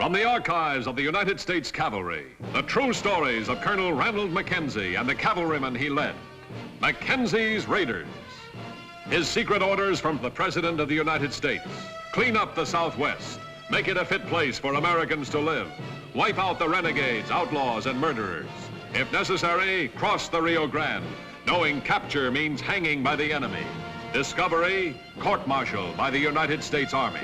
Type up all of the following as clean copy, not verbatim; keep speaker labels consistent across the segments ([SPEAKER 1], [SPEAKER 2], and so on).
[SPEAKER 1] From the archives of the United States Cavalry, the true stories of Colonel Ranald Mackenzie and the cavalrymen he led. Mackenzie's Raiders. His secret orders from the President of the United States. Clean up the Southwest. Make it a fit place for Americans to live. Wipe out the renegades, outlaws, and murderers. If necessary, cross the Rio Grande, knowing capture means hanging by the enemy. Discovery, court-martial by the United States Army.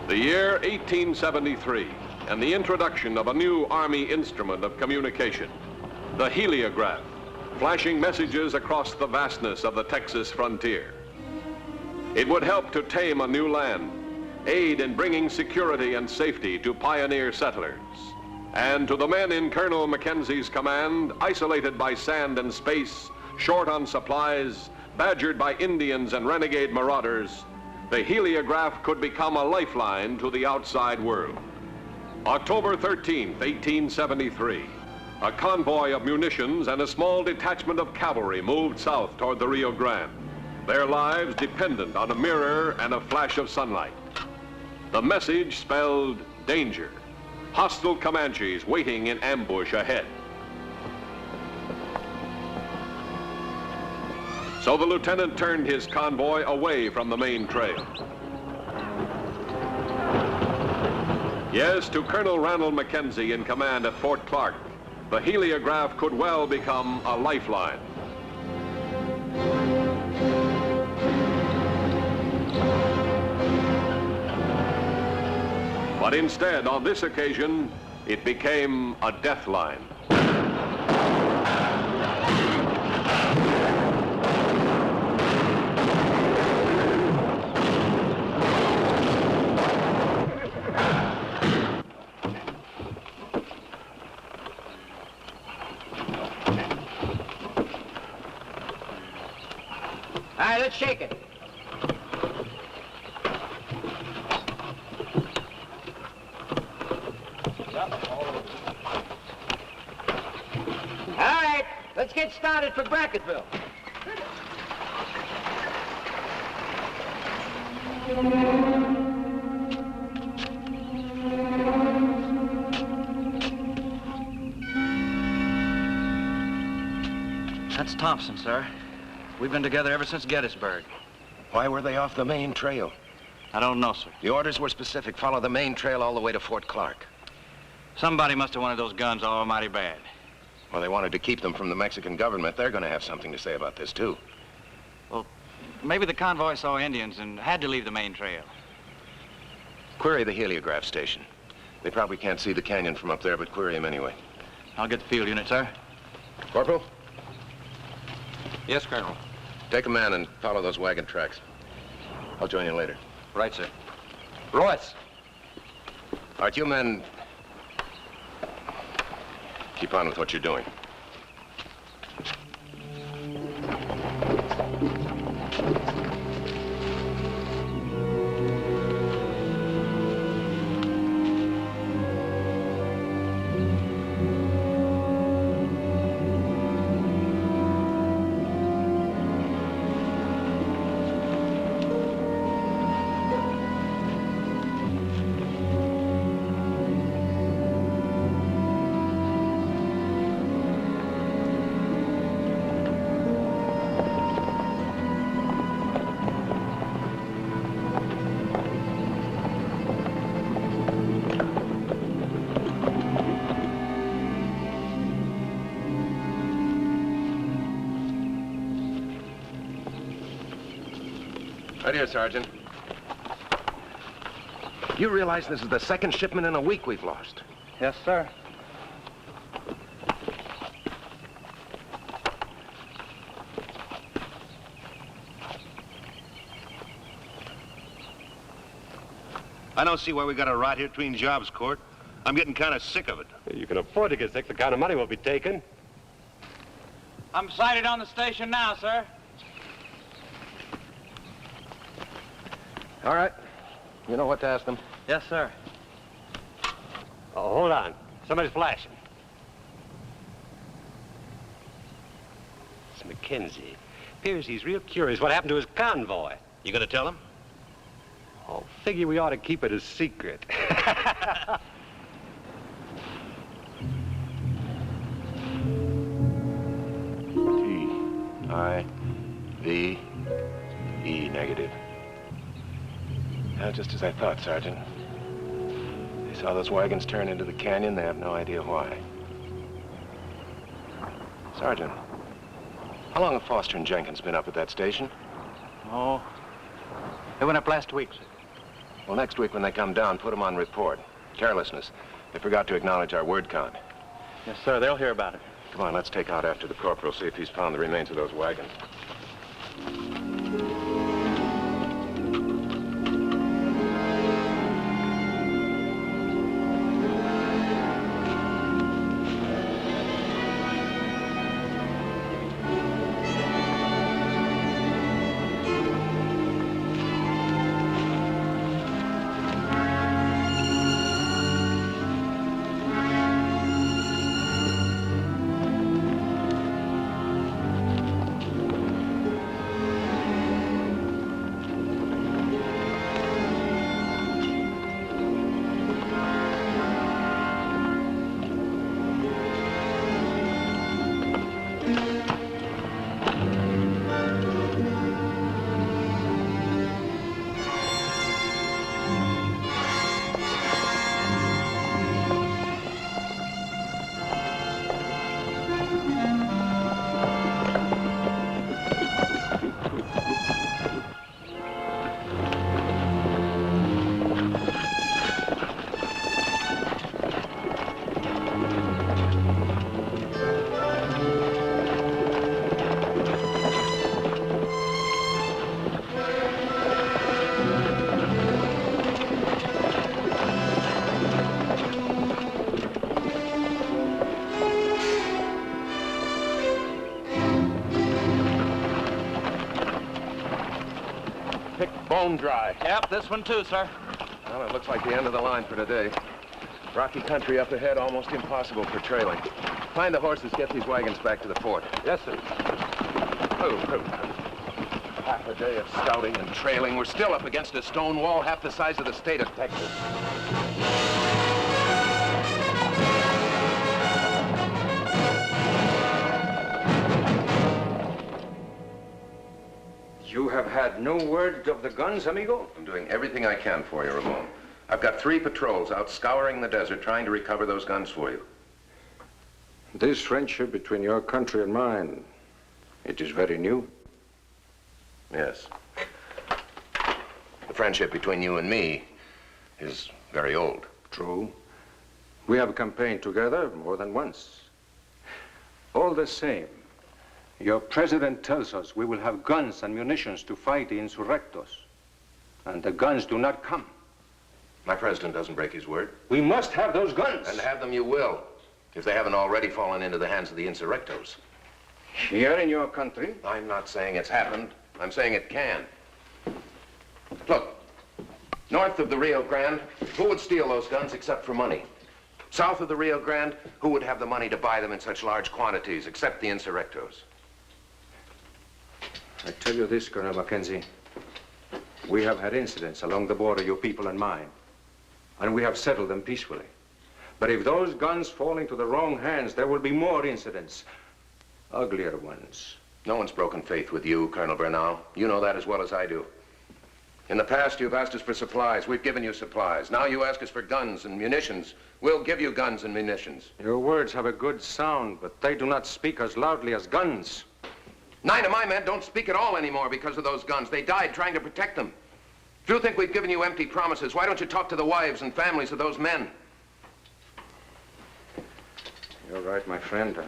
[SPEAKER 1] The year 1873, and the introduction of a new Army instrument of communication, the heliograph, flashing messages across the vastness of the Texas frontier. It would help to tame a new land, aid in bringing security and safety to pioneer settlers. And to the men in Colonel Mackenzie's command, isolated by sand and space, short on supplies, badgered by Indians and renegade marauders, the heliograph could become a lifeline to the outside world. October 13th, 1873, a convoy of munitions and a small detachment of cavalry moved south toward the Rio Grande, their lives dependent on a mirror and a flash of sunlight. The message spelled danger, hostile Comanches waiting in ambush ahead. So the lieutenant turned his convoy away from the main trail. Yes, to Colonel Ranald Mackenzie in command at Fort Clark, the heliograph could well become a lifeline. But instead, on this occasion, it became a death line.
[SPEAKER 2] All right, let's shake it. All right, let's get started for Brackettville.
[SPEAKER 3] That's Thompson, sir. We've been together ever since Gettysburg.
[SPEAKER 4] Why were they off the main trail?
[SPEAKER 3] I don't know, sir.
[SPEAKER 4] The orders were specific. Follow the main trail all the way to Fort Clark.
[SPEAKER 3] Somebody must have wanted those guns almighty bad.
[SPEAKER 4] Well, they wanted to keep them from the Mexican government. They're going to have something to say about this, too.
[SPEAKER 3] Well, maybe the convoy saw Indians and had to leave the main trail.
[SPEAKER 4] Query the heliograph station. They probably can't see the canyon from up there, but query them anyway.
[SPEAKER 3] I'll get the field unit, sir.
[SPEAKER 4] Corporal?
[SPEAKER 3] Yes, Colonel.
[SPEAKER 4] Take a man and follow those wagon tracks. I'll join you later.
[SPEAKER 3] Right, sir. Royce.
[SPEAKER 4] All right, you men, keep on with what you're doing. Right here, Sergeant. You realize this is the second shipment in a week we've lost?
[SPEAKER 3] Yes, sir.
[SPEAKER 5] I don't see why we got to rot here between jobs, Court. I'm getting kind of sick of it.
[SPEAKER 6] You can afford to get sick. The kind of money we'll be taking.
[SPEAKER 3] I'm sighted on the station now, sir.
[SPEAKER 4] All right. You know what to ask them.
[SPEAKER 3] Yes, sir.
[SPEAKER 6] Oh, hold on. Somebody's flashing. It's Mackenzie. Appears he's real curious what happened to his convoy.
[SPEAKER 5] You gonna tell him?
[SPEAKER 6] Oh, figure we ought to keep it a secret.
[SPEAKER 4] T-I-V-E negative. Just as I thought, Sergeant. They saw those wagons turn into the canyon. They have no idea why. Sergeant, how long have Foster and Jenkins been up at that station?
[SPEAKER 3] Oh, they went up last week, sir.
[SPEAKER 4] Well, next week when they come down, put them on report. Carelessness. They forgot to acknowledge our word count.
[SPEAKER 3] Yes, sir. They'll hear about it.
[SPEAKER 4] Come on, let's take out after the corporal, see if he's found the remains of those wagons.
[SPEAKER 5] Bone dry.
[SPEAKER 3] Yep, this one too, sir.
[SPEAKER 4] Well, it looks like the end of the line for today. Rocky country up ahead, almost impossible for trailing. Find the horses, get these wagons back to the fort.
[SPEAKER 6] Yes, sir.
[SPEAKER 4] Half a day of scouting and trailing. We're still up against a stone wall half the size of the state of Texas.
[SPEAKER 7] You have had no word of the guns, amigo?
[SPEAKER 4] I'm doing everything I can for you, Ramon. I've got 3 patrols out scouring the desert trying to recover those guns for you.
[SPEAKER 7] This friendship between your country and mine, it is very new.
[SPEAKER 4] Yes. The friendship between you and me is very old.
[SPEAKER 7] True. We have campaigned together more than once. All the same, your president tells us we will have guns and munitions to fight the insurrectos. And the guns do not come.
[SPEAKER 4] My president doesn't break his word.
[SPEAKER 7] We must have those guns.
[SPEAKER 4] And have them you will, if they haven't already fallen into the hands of the insurrectos.
[SPEAKER 7] Here in your country?
[SPEAKER 4] I'm not saying it's happened. I'm saying it can. Look, north of the Rio Grande, who would steal those guns except for money? South of the Rio Grande, who would have the money to buy them in such large quantities except the insurrectos?
[SPEAKER 7] I tell you this, Colonel Mackenzie. We have had incidents along the border, your people and mine, and we have settled them peacefully. But if those guns fall into the wrong hands, there will be more incidents, uglier ones.
[SPEAKER 4] No one's broken faith with you, Colonel Bernal. You know that as well as I do. In the past, you've asked us for supplies. We've given you supplies. Now you ask us for guns and munitions. We'll give you guns and munitions.
[SPEAKER 7] Your words have a good sound, but they do not speak as loudly as guns.
[SPEAKER 4] 9 of my men don't speak at all anymore because of those guns. They died trying to protect them. If you think we've given you empty promises, why don't you talk to the wives and families of those men?
[SPEAKER 7] You're right, my friend. I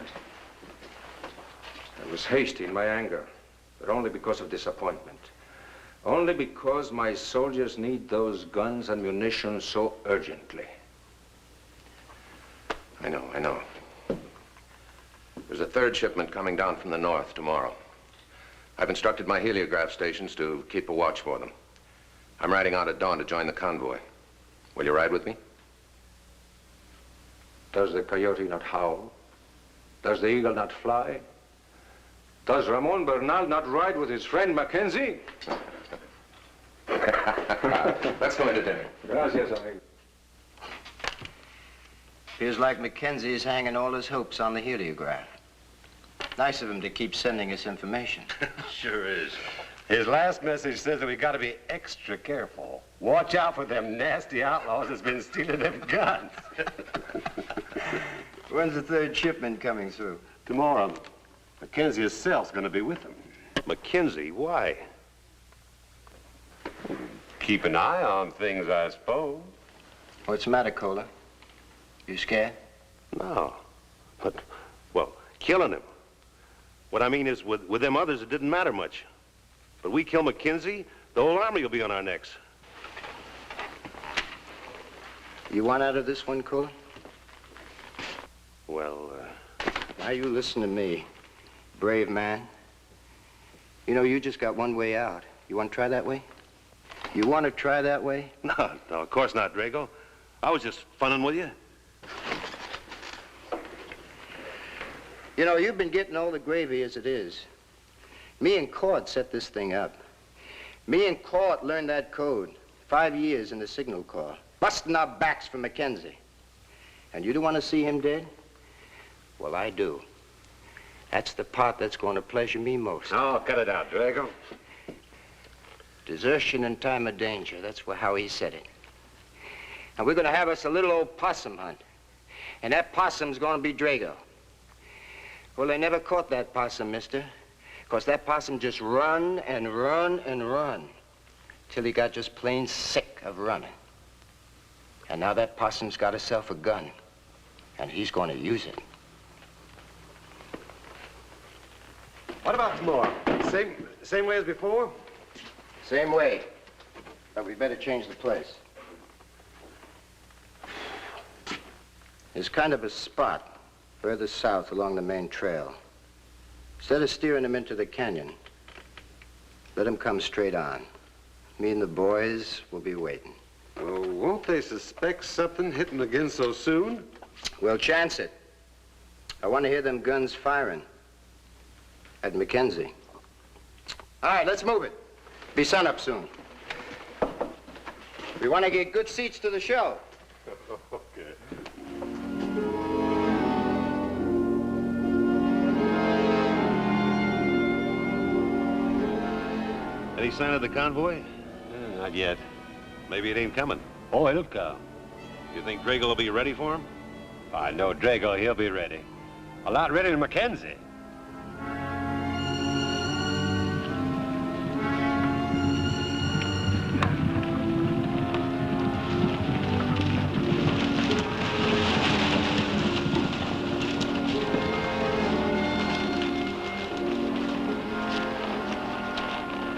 [SPEAKER 7] was hasty in my anger, but only because of disappointment. Only because my soldiers need those guns and munitions so urgently.
[SPEAKER 4] I know. There's a 3rd shipment coming down from the north tomorrow. I've instructed my heliograph stations to keep a watch for them. I'm riding out at dawn to join the convoy. Will you ride with me?
[SPEAKER 7] Does the coyote not howl? Does the eagle not fly? Does Ramon Bernal not ride with his friend Mackenzie?
[SPEAKER 4] Let's go into dinner.
[SPEAKER 7] Gracias, amigo.
[SPEAKER 2] Feels like Mackenzie's hanging all his hopes on the heliograph. Nice of him to keep sending us information.
[SPEAKER 8] Sure is. His last message says that we got to be extra careful. Watch out for them nasty outlaws that's been stealing them guns.
[SPEAKER 2] When's the third shipment coming through?
[SPEAKER 8] Tomorrow, Mackenzie himself's going to be with them.
[SPEAKER 5] Mackenzie, why?
[SPEAKER 8] Keep an eye on things, I suppose.
[SPEAKER 2] What's the matter, Cola? You scared?
[SPEAKER 5] No. But, well, killing him. What I mean is, with them others, it didn't matter much. But we kill Mackenzie, the whole army will be on our necks.
[SPEAKER 2] You want out of this one, Cola?
[SPEAKER 5] Well,
[SPEAKER 2] Now you listen to me, brave man. You know, you just got one way out. You want to try that way? You want to try that way?
[SPEAKER 5] no, of course not, Grjngo. I was just funning with you.
[SPEAKER 2] You know, you've been getting all the gravy as it is. Me and Court set this thing up. Me and Court learned that code. 5 years in the Signal Corps, busting our backs for Mackenzie. And you don't want to see him dead? Well, I do. That's the part that's going to pleasure me most.
[SPEAKER 8] Oh, cut it out, Grjngo.
[SPEAKER 2] Desertion in time of danger. That's how he said it. And we're going to have us a little old possum hunt. And that possum's going to be Grjngo. Well, they never caught that possum, mister. Because that possum just run and run and run till he got just plain sick of running. And now that possum's got himself a gun. And he's going to use it.
[SPEAKER 8] What about tomorrow? Same way as before?
[SPEAKER 2] Same way. But we better change the place. There's kind of a spot further south along the main trail. Instead of steering them into the canyon, let them come straight on. Me and the boys will be waiting.
[SPEAKER 8] Oh, won't they suspect something hitting again so soon?
[SPEAKER 2] We'll chance it. I want to hear them guns firing at Mackenzie. All right, let's move it. Be sunup soon. We want to get good seats to the show.
[SPEAKER 8] Okay.
[SPEAKER 5] Any sign of the convoy?
[SPEAKER 8] Not yet.
[SPEAKER 5] Maybe it ain't coming.
[SPEAKER 8] Oh, it'll come.
[SPEAKER 5] You think Grjngo will be ready for him?
[SPEAKER 8] I know Grjngo, he'll be ready. A lot ready than Mackenzie.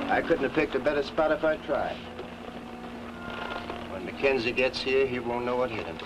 [SPEAKER 2] I couldn't have picked a better spot if I tried. When Mackenzie gets here, he won't know what hit him.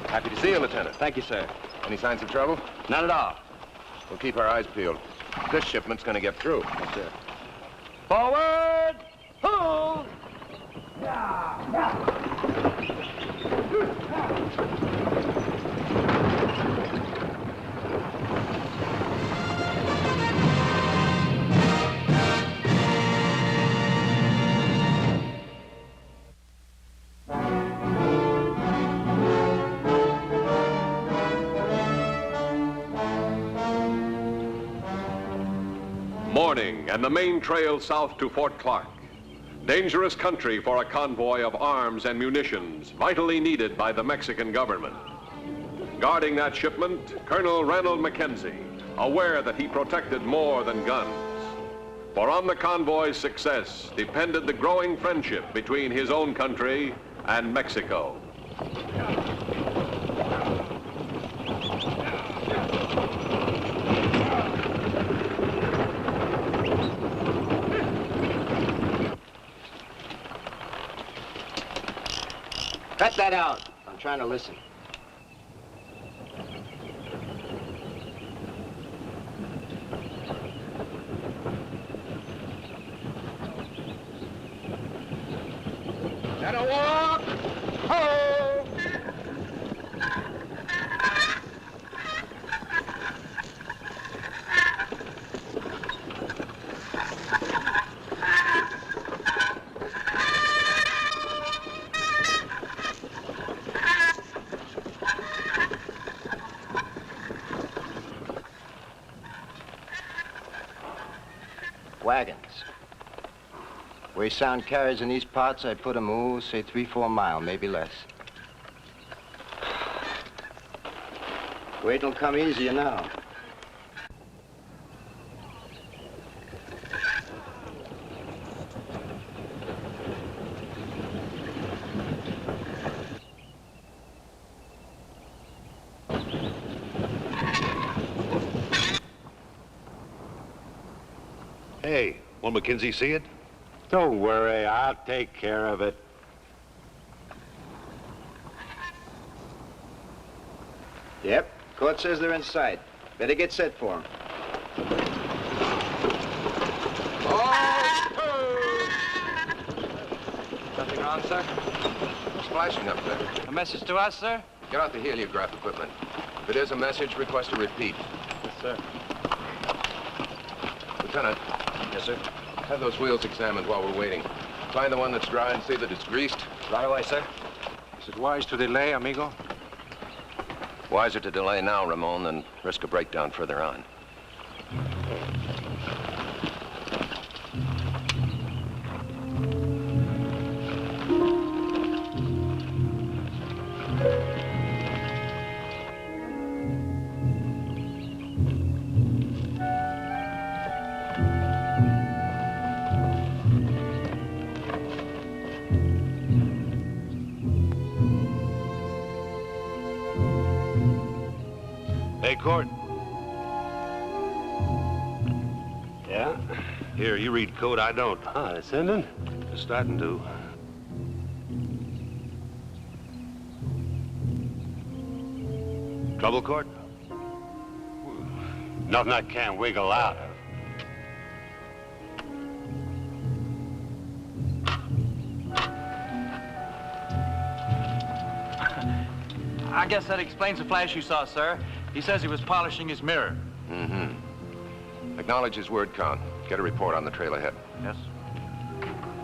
[SPEAKER 4] Happy to see you, Lieutenant.
[SPEAKER 3] Thank you, sir.
[SPEAKER 4] Any signs of trouble?
[SPEAKER 3] Not at all.
[SPEAKER 4] We'll keep our eyes peeled. This shipment's gonna get through.
[SPEAKER 3] Yes, sir.
[SPEAKER 2] Forward! Hold!
[SPEAKER 1] Morning, and the main trail south to Fort Clark. Dangerous country for a convoy of arms and munitions vitally needed by the Mexican government. Guarding that shipment, Colonel Ranald Mackenzie, aware that he protected more than guns. For on the convoy's success depended the growing friendship between his own country and Mexico.
[SPEAKER 2] Cut that out. I'm trying to listen.
[SPEAKER 4] Gotta walk! Ho!
[SPEAKER 2] Wagons. Where sound carries in these parts, I put 'em, say 3-4 mile, maybe less. Wait till come easier now.
[SPEAKER 5] Hey, will Mackenzie see it?
[SPEAKER 8] Don't worry, I'll take care of it.
[SPEAKER 2] Yep, court says they're inside. Better get set for 'em.
[SPEAKER 4] Nothing wrong, sir? What's flashing up there?
[SPEAKER 3] A message to us, sir?
[SPEAKER 4] Get out the heliograph equipment. If it is a message, request a repeat.
[SPEAKER 3] Yes, sir.
[SPEAKER 4] Lieutenant.
[SPEAKER 3] Yes, sir.
[SPEAKER 4] Have those wheels examined while we're waiting. Find the one that's dry and see that it's greased.
[SPEAKER 3] Right away, sir.
[SPEAKER 7] Is it wise to delay, amigo?
[SPEAKER 4] Wiser to delay now, Ramon, than risk a breakdown further on.
[SPEAKER 5] Hey, Court.
[SPEAKER 8] Yeah?
[SPEAKER 5] Here, you read code, I don't.
[SPEAKER 8] Huh, sending?
[SPEAKER 5] Just starting to. Trouble, Court?
[SPEAKER 8] Nothing I can't wiggle out of.
[SPEAKER 3] I guess that explains the flash you saw, sir. He says he was polishing his mirror.
[SPEAKER 4] Mm-hmm. Acknowledge his word count. Get a report on the trail ahead.
[SPEAKER 3] Yes.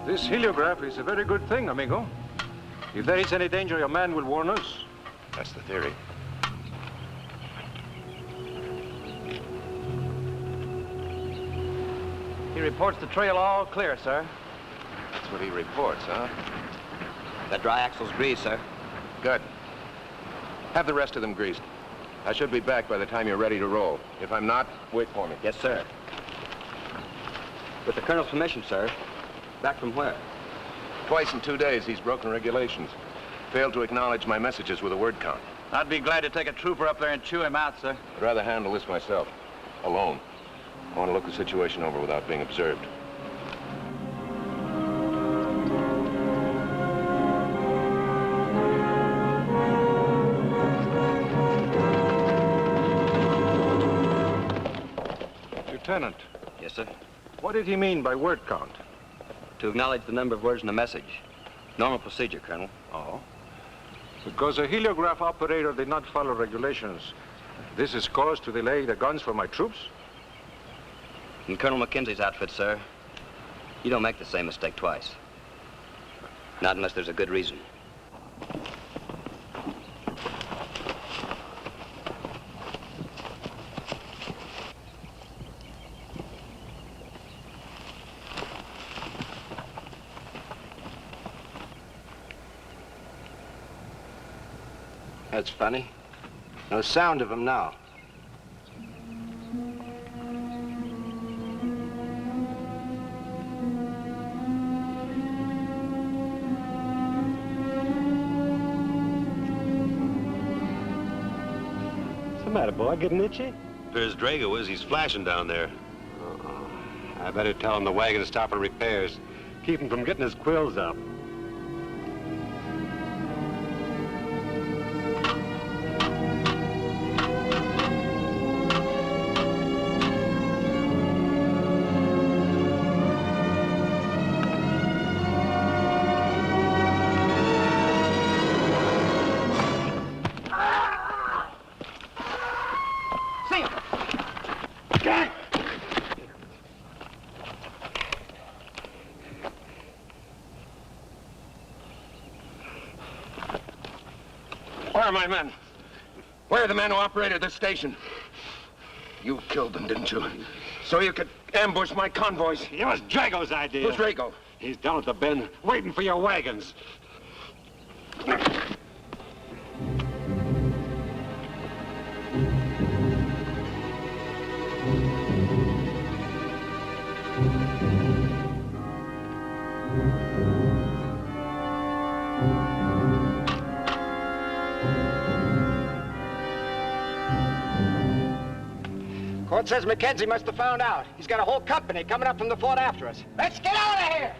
[SPEAKER 7] This heliograph is a very good thing, amigo. If there is any danger, your man will warn us.
[SPEAKER 4] That's the theory.
[SPEAKER 3] He reports the trail all clear, sir.
[SPEAKER 4] That's what he reports, huh?
[SPEAKER 2] That dry axle's greased, sir.
[SPEAKER 4] Good. Have the rest of them greased. I should be back by the time you're ready to roll. If I'm not, wait for me.
[SPEAKER 2] Yes, sir. With the colonel's permission, sir. Back from where?
[SPEAKER 4] Twice in 2 days, he's broken regulations. Failed to acknowledge my messages with a word count.
[SPEAKER 3] I'd be glad to take a trooper up there and chew him out, sir.
[SPEAKER 4] I'd rather handle this myself, alone. I want to look the situation over without being observed.
[SPEAKER 7] Lieutenant,
[SPEAKER 2] Yes, sir.
[SPEAKER 7] what did he mean by word count?
[SPEAKER 2] To acknowledge the number of words in the message. Normal procedure, Colonel.
[SPEAKER 7] Oh. Because a heliograph operator did not follow regulations. This is cause to delay the guns for my troops?
[SPEAKER 2] In Colonel Mackenzie's outfit, sir, you don't make the same mistake twice. Not unless there's a good reason. That's funny. No sound of him now.
[SPEAKER 8] the matter, boy? Getting itchy?
[SPEAKER 5] There's Grjngo is. He's flashing down there.
[SPEAKER 8] I better tell him the wagon to stop for repairs. Keep him from getting his quills up.
[SPEAKER 4] Where are my men? Where are the men who operated this station? You killed them, didn't you? So you could ambush my convoys.
[SPEAKER 8] It was Grjngo's idea.
[SPEAKER 4] Who's Grjngo?
[SPEAKER 8] He's down at the bend, waiting for your wagons.
[SPEAKER 2] Court says Mackenzie must have found out. He's got a whole company coming up from the fort after us. Let's get out of here!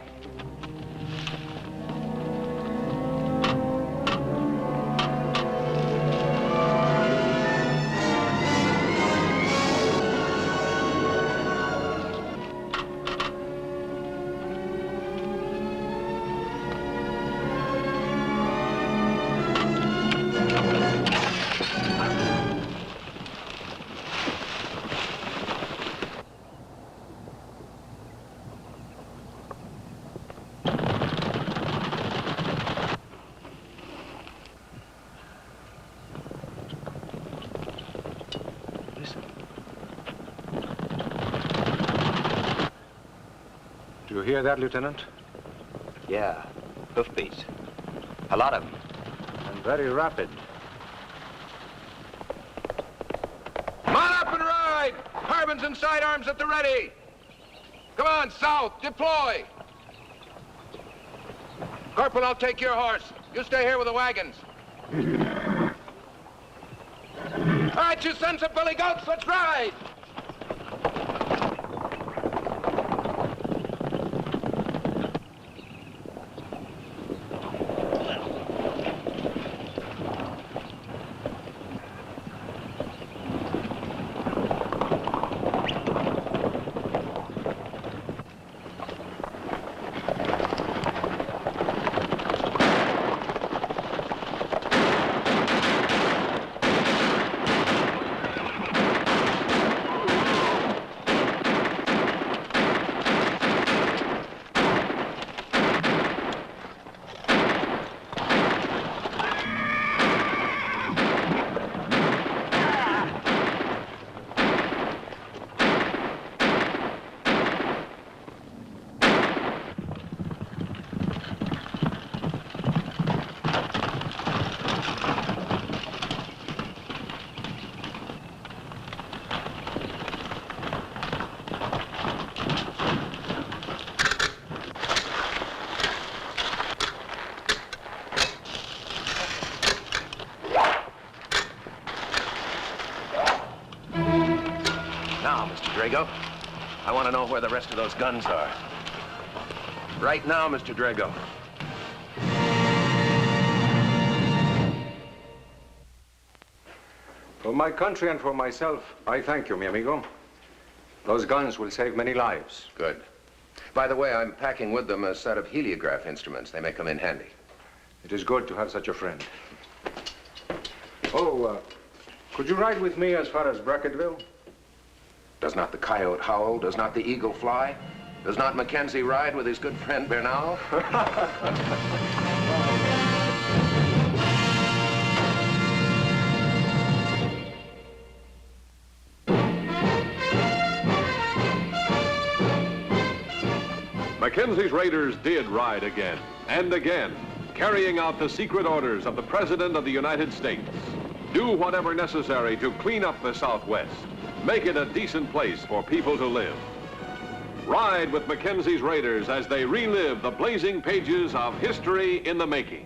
[SPEAKER 7] Do you hear that, Lieutenant?
[SPEAKER 6] Yeah, hoofbeats. A lot of them.
[SPEAKER 7] And very rapid.
[SPEAKER 4] Come on up and ride! Carbines and sidearms at the ready! Come on, south, deploy! Corporal, I'll take your horse. You stay here with the wagons. All right, you sons of billy goats, let's ride! Grjngo, I want to know where the rest of those guns are. Right now, Mr. Grjngo.
[SPEAKER 7] For my country and for myself, I thank you, mi amigo. Those guns will save many lives.
[SPEAKER 4] Good. By the way, I'm packing with them a set of heliograph instruments. They may come in handy.
[SPEAKER 7] It is good to have such a friend. Oh, could you ride with me as far as Brackettville?
[SPEAKER 4] Does not the coyote howl? Does not the eagle fly? Does not Mackenzie ride with his good friend Bernal?
[SPEAKER 1] Mackenzie's raiders did ride again and again, carrying out the secret orders of the President of the United States. Do whatever necessary to clean up the Southwest. Make it a decent place for people to live. Ride with Mackenzie's raiders as they relive the blazing pages of history in the making.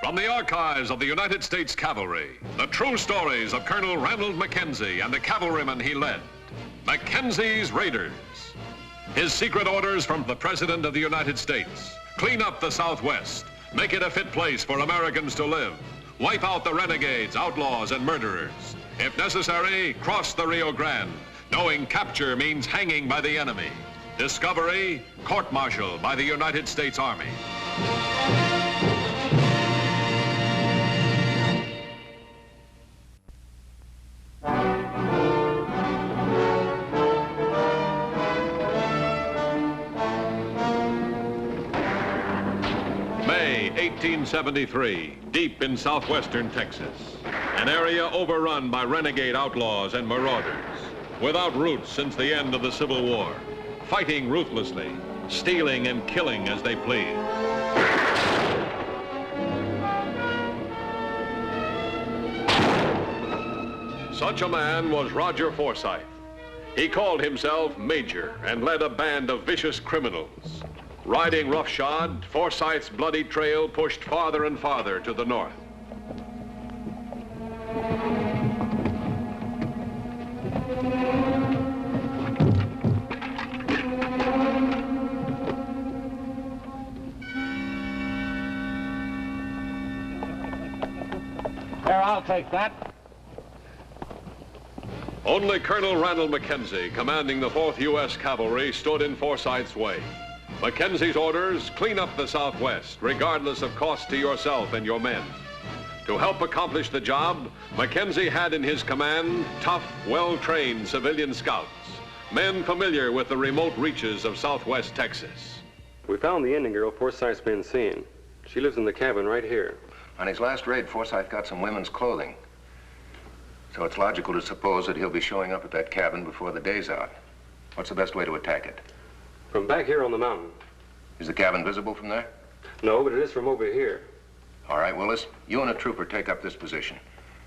[SPEAKER 1] From the archives of the United States Cavalry, the true stories of Colonel Ranald Mackenzie and the cavalrymen he led. Mackenzie's Raiders. His secret orders from the President of the United States. Clean up the Southwest. Make it a fit place for Americans to live. Wipe out the renegades, outlaws, and murderers. If necessary, cross the Rio Grande, knowing capture means hanging by the enemy. Discovery, court-martial by the United States Army. May 1873, deep in southwestern Texas, an area overrun by renegade outlaws and marauders, without roots since the end of the Civil War, fighting ruthlessly, stealing and killing as they please. Such a man was Roger Forsyth. He called himself Major and led a band of vicious criminals. Riding roughshod, Forsyth's bloody trail pushed farther and farther to the north.
[SPEAKER 6] There, I'll take that.
[SPEAKER 1] Only Colonel Ranald Mackenzie, commanding the 4th U.S. Cavalry, stood in Forsyth's way. Mackenzie's orders, clean up the Southwest, regardless of cost to yourself and your men. To help accomplish the job, Mackenzie had in his command tough, well-trained civilian scouts, men familiar with the remote reaches of southwest Texas.
[SPEAKER 9] We found the Indian girl Forsyth's been seeing. She lives in the cabin right here.
[SPEAKER 4] On his last raid, Forsyth got some women's clothing. So it's logical to suppose that he'll be showing up at that cabin before the day's out. What's the best way to attack it?
[SPEAKER 9] From back here on the mountain.
[SPEAKER 4] Is the cabin visible from there?
[SPEAKER 9] No, but it is from over here.
[SPEAKER 4] All right, Willis, you and a trooper take up this position.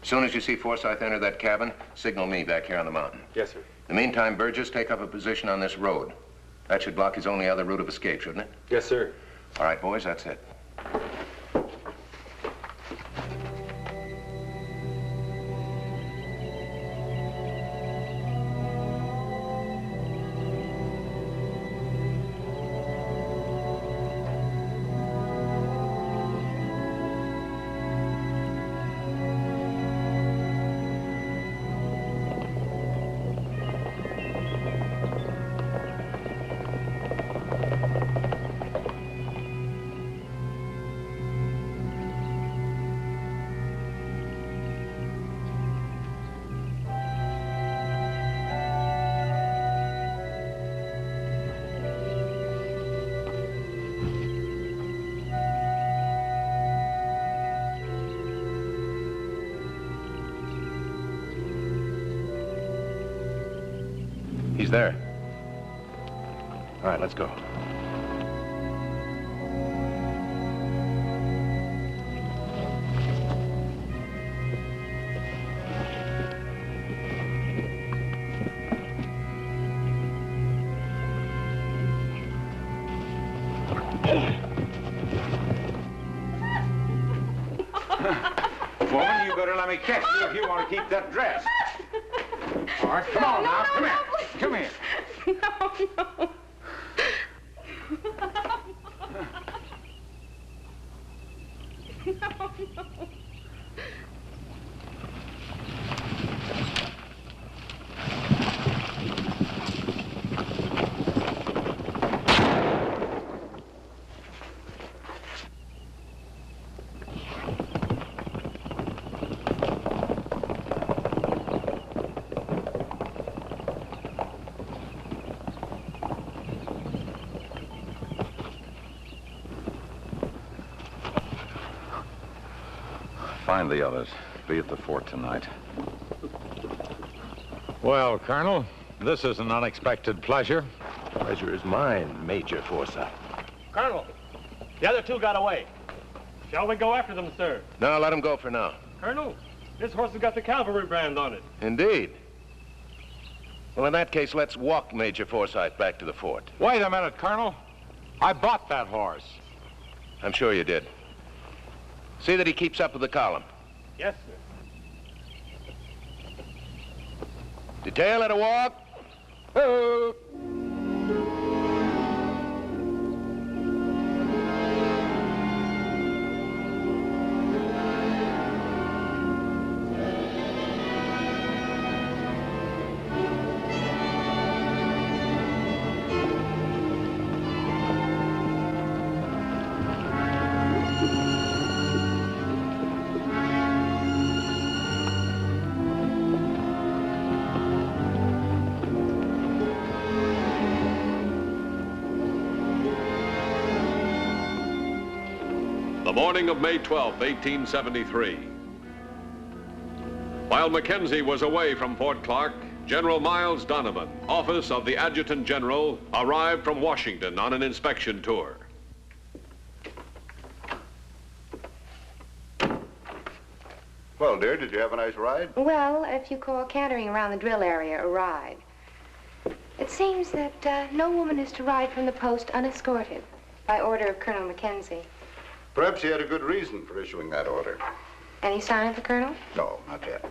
[SPEAKER 4] As soon as you see Forsyth enter that cabin, signal me back here on the mountain.
[SPEAKER 9] Yes, sir.
[SPEAKER 4] In the meantime, Burgess, take up a position on this road. That should block his only other route of escape, shouldn't it?
[SPEAKER 9] Yes, sir.
[SPEAKER 4] All right, boys, that's it. He's there. All right, let's go.
[SPEAKER 7] Woman, you better let me catch you if you want to keep that dress. All right, come on now, come here. Come here.
[SPEAKER 10] No.
[SPEAKER 11] Find the others. Be at the fort tonight.
[SPEAKER 6] Well, Colonel, this is an unexpected pleasure.
[SPEAKER 5] Pleasure is mine, Major Forsyth.
[SPEAKER 3] Colonel, the other two got away. Shall we go after them, sir?
[SPEAKER 4] No, let him go for now.
[SPEAKER 3] Colonel, this horse has got the cavalry brand on it.
[SPEAKER 4] Indeed. Well, in that case, let's walk Major Forsyth back to the fort.
[SPEAKER 6] Wait a minute, Colonel. I bought that horse.
[SPEAKER 4] I'm sure you did. See that he keeps up with the column.
[SPEAKER 9] Yes, sir.
[SPEAKER 4] Detail at a walk. Oh.
[SPEAKER 1] The morning of May 12, 1873. While Mackenzie was away from Fort Clark, General Miles Donovan, office of the Adjutant General, arrived from Washington on an inspection tour.
[SPEAKER 12] Well, dear, did you have a nice ride?
[SPEAKER 10] Well, if you call cantering around the drill area a ride. It seems that no woman is to ride from the post unescorted, by order of Colonel Mackenzie.
[SPEAKER 12] Perhaps he had a good reason for issuing that order.
[SPEAKER 10] Any sign of the Colonel?
[SPEAKER 12] No, not yet.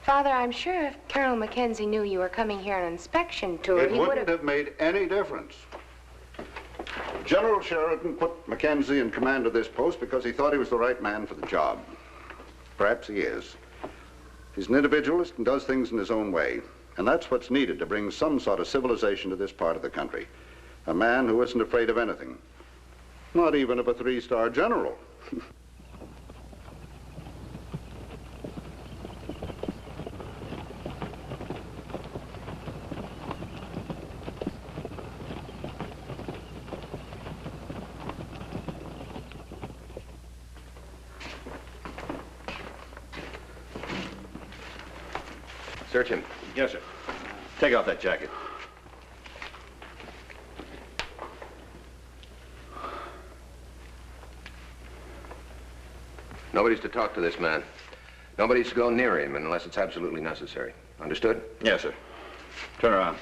[SPEAKER 10] Father, I'm sure if Colonel Mackenzie knew you were coming here on an inspection tour,
[SPEAKER 12] It
[SPEAKER 10] he would
[SPEAKER 12] wouldn't have made any difference. General Sheridan put Mackenzie in command of this post because he thought he was the right man for the job. Perhaps he is. He's an individualist and does things in his own way. And that's what's needed to bring some sort of civilization to this part of the country. A man who isn't afraid of anything. Not even of a three-star general.
[SPEAKER 4] Search him.
[SPEAKER 12] Yes, sir. Take off that jacket.
[SPEAKER 4] Nobody's to talk to this man. Nobody's to go near him unless it's absolutely necessary. Understood?
[SPEAKER 12] Yes, sir. Turn around.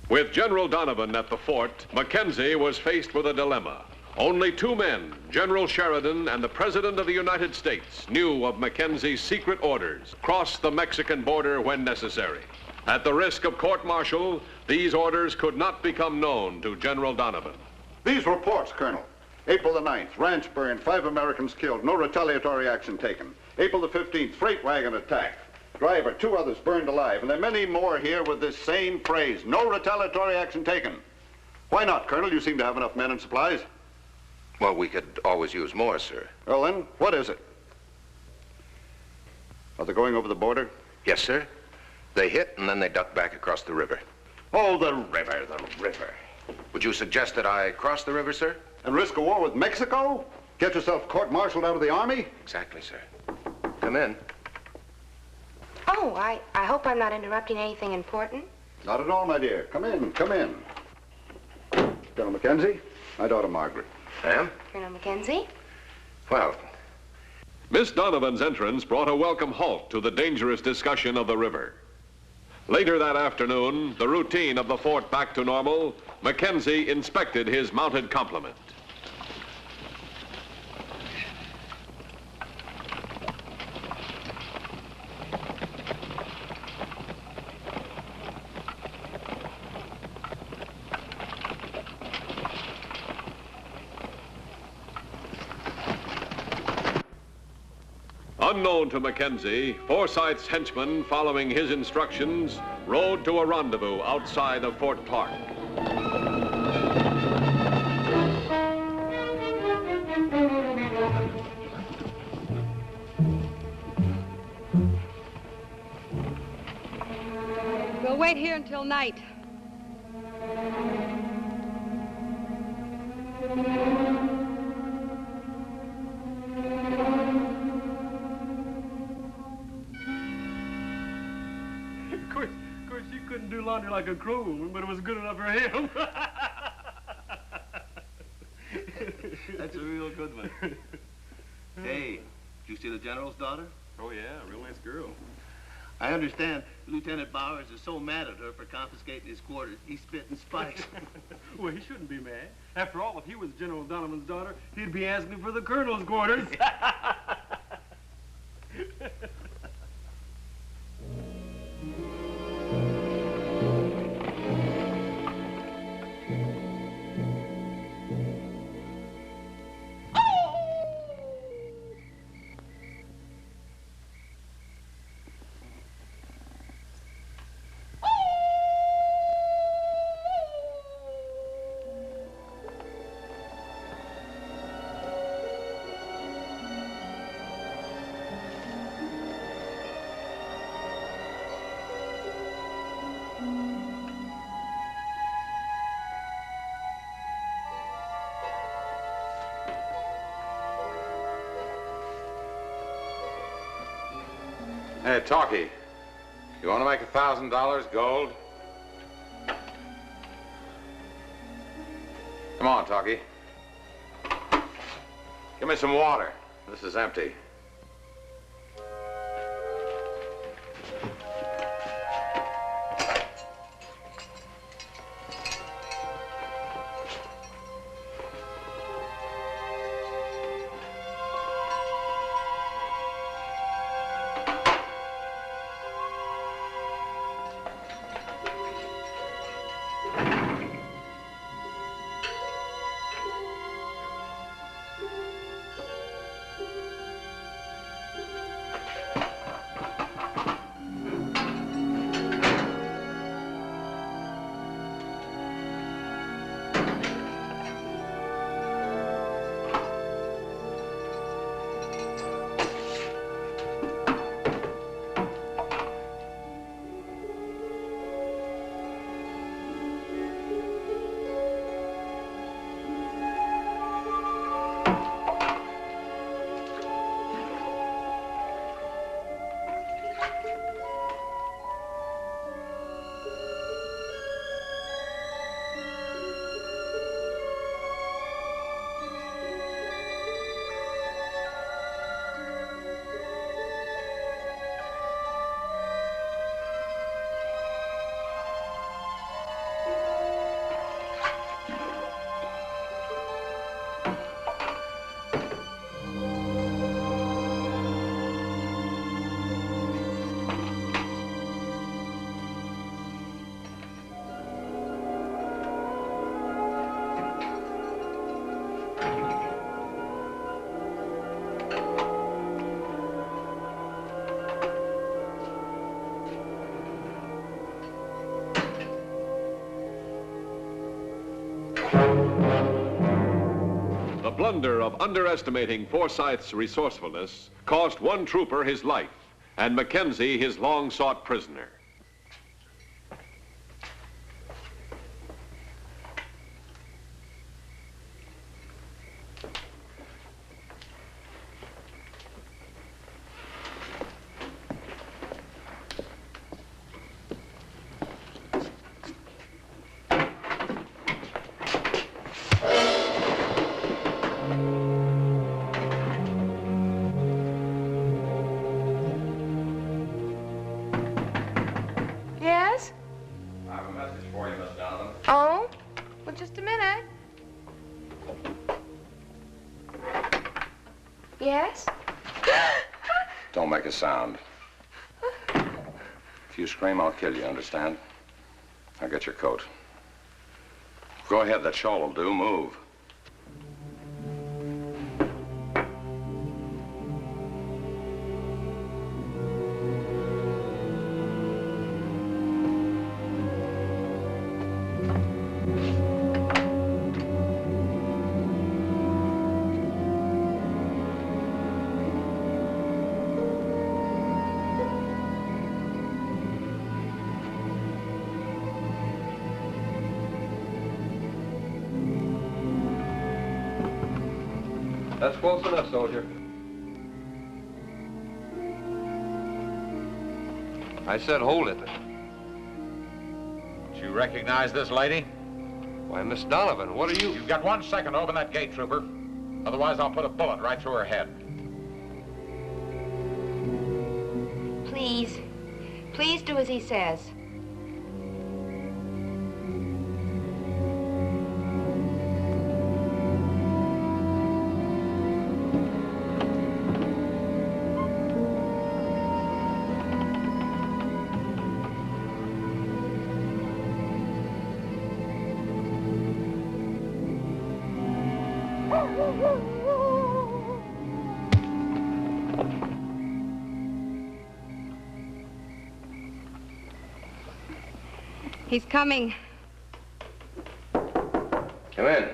[SPEAKER 1] With General Donovan at the fort, Mackenzie was faced with a dilemma. Only two men, General Sheridan and the President of the United States, knew of Mackenzie's secret orders. Cross the Mexican border when necessary. At the risk of court-martial, these orders could not become known to General Donovan.
[SPEAKER 12] These reports, Colonel. April the 9th, ranch burned, 5 Americans killed, no retaliatory action taken. April the 15th, freight wagon attacked. Driver, 2 others burned alive, and there are many more here with this same phrase, no retaliatory action taken. Why not, Colonel? You seem to have enough men and supplies.
[SPEAKER 4] Well, we could always use more, sir.
[SPEAKER 12] Well, then, what is it? Are they going over the border?
[SPEAKER 4] Yes, sir. They hit, and then they ducked back across the river.
[SPEAKER 12] Oh, the river, the river.
[SPEAKER 4] Would you suggest that I cross the river, sir?
[SPEAKER 12] And risk a war with Mexico? Get yourself court-martialed out of the army?
[SPEAKER 4] Exactly, sir. Come in.
[SPEAKER 10] Oh, I hope I'm not interrupting anything important.
[SPEAKER 12] Not at all, my dear. Come in, come in. Colonel Mackenzie, my daughter Margaret.
[SPEAKER 4] Ma'am?
[SPEAKER 10] Colonel Mackenzie?
[SPEAKER 4] Well,
[SPEAKER 1] Miss Donovan's entrance brought a welcome halt to the dangerous discussion of the river. Later that afternoon, the routine of the fort back to normal, Mackenzie inspected his mounted complement. Unknown to Mackenzie, Forsyth's henchmen, following his instructions, rode to a rendezvous outside of Fort Clark.
[SPEAKER 13] We'll wait here until night.
[SPEAKER 14] do laundry like a crow, but it was good enough for him.
[SPEAKER 15] That's a real good one. Hey, did you see the general's daughter?
[SPEAKER 14] Oh, yeah, a real nice girl.
[SPEAKER 15] I understand Lieutenant Bowers is so mad at her for confiscating his quarters, he's spitting spikes.
[SPEAKER 14] Well, he shouldn't be mad. After all, if he was General Donovan's daughter, he'd be asking for the colonel's quarters.
[SPEAKER 11] Hey, Talkie, you want to make $1,000 gold? Come on, Talkie. Give me some water. This is empty.
[SPEAKER 1] The blunder of underestimating Forsyth's resourcefulness cost one trooper his life and Mackenzie his long-sought prisoner.
[SPEAKER 10] Yes?
[SPEAKER 11] Don't make a sound. If you scream, I'll kill you, understand? Now get your coat. Go ahead, that shawl will do. Move.
[SPEAKER 7] That's close enough, soldier. I said hold it.
[SPEAKER 16] You recognize this lady?
[SPEAKER 5] Why, Miss Donovan, what are you...
[SPEAKER 16] You've got 1 second to open that gate, trooper. Otherwise, I'll put a bullet right through her head.
[SPEAKER 10] Please. Please do as he says. He's coming.
[SPEAKER 4] Come in.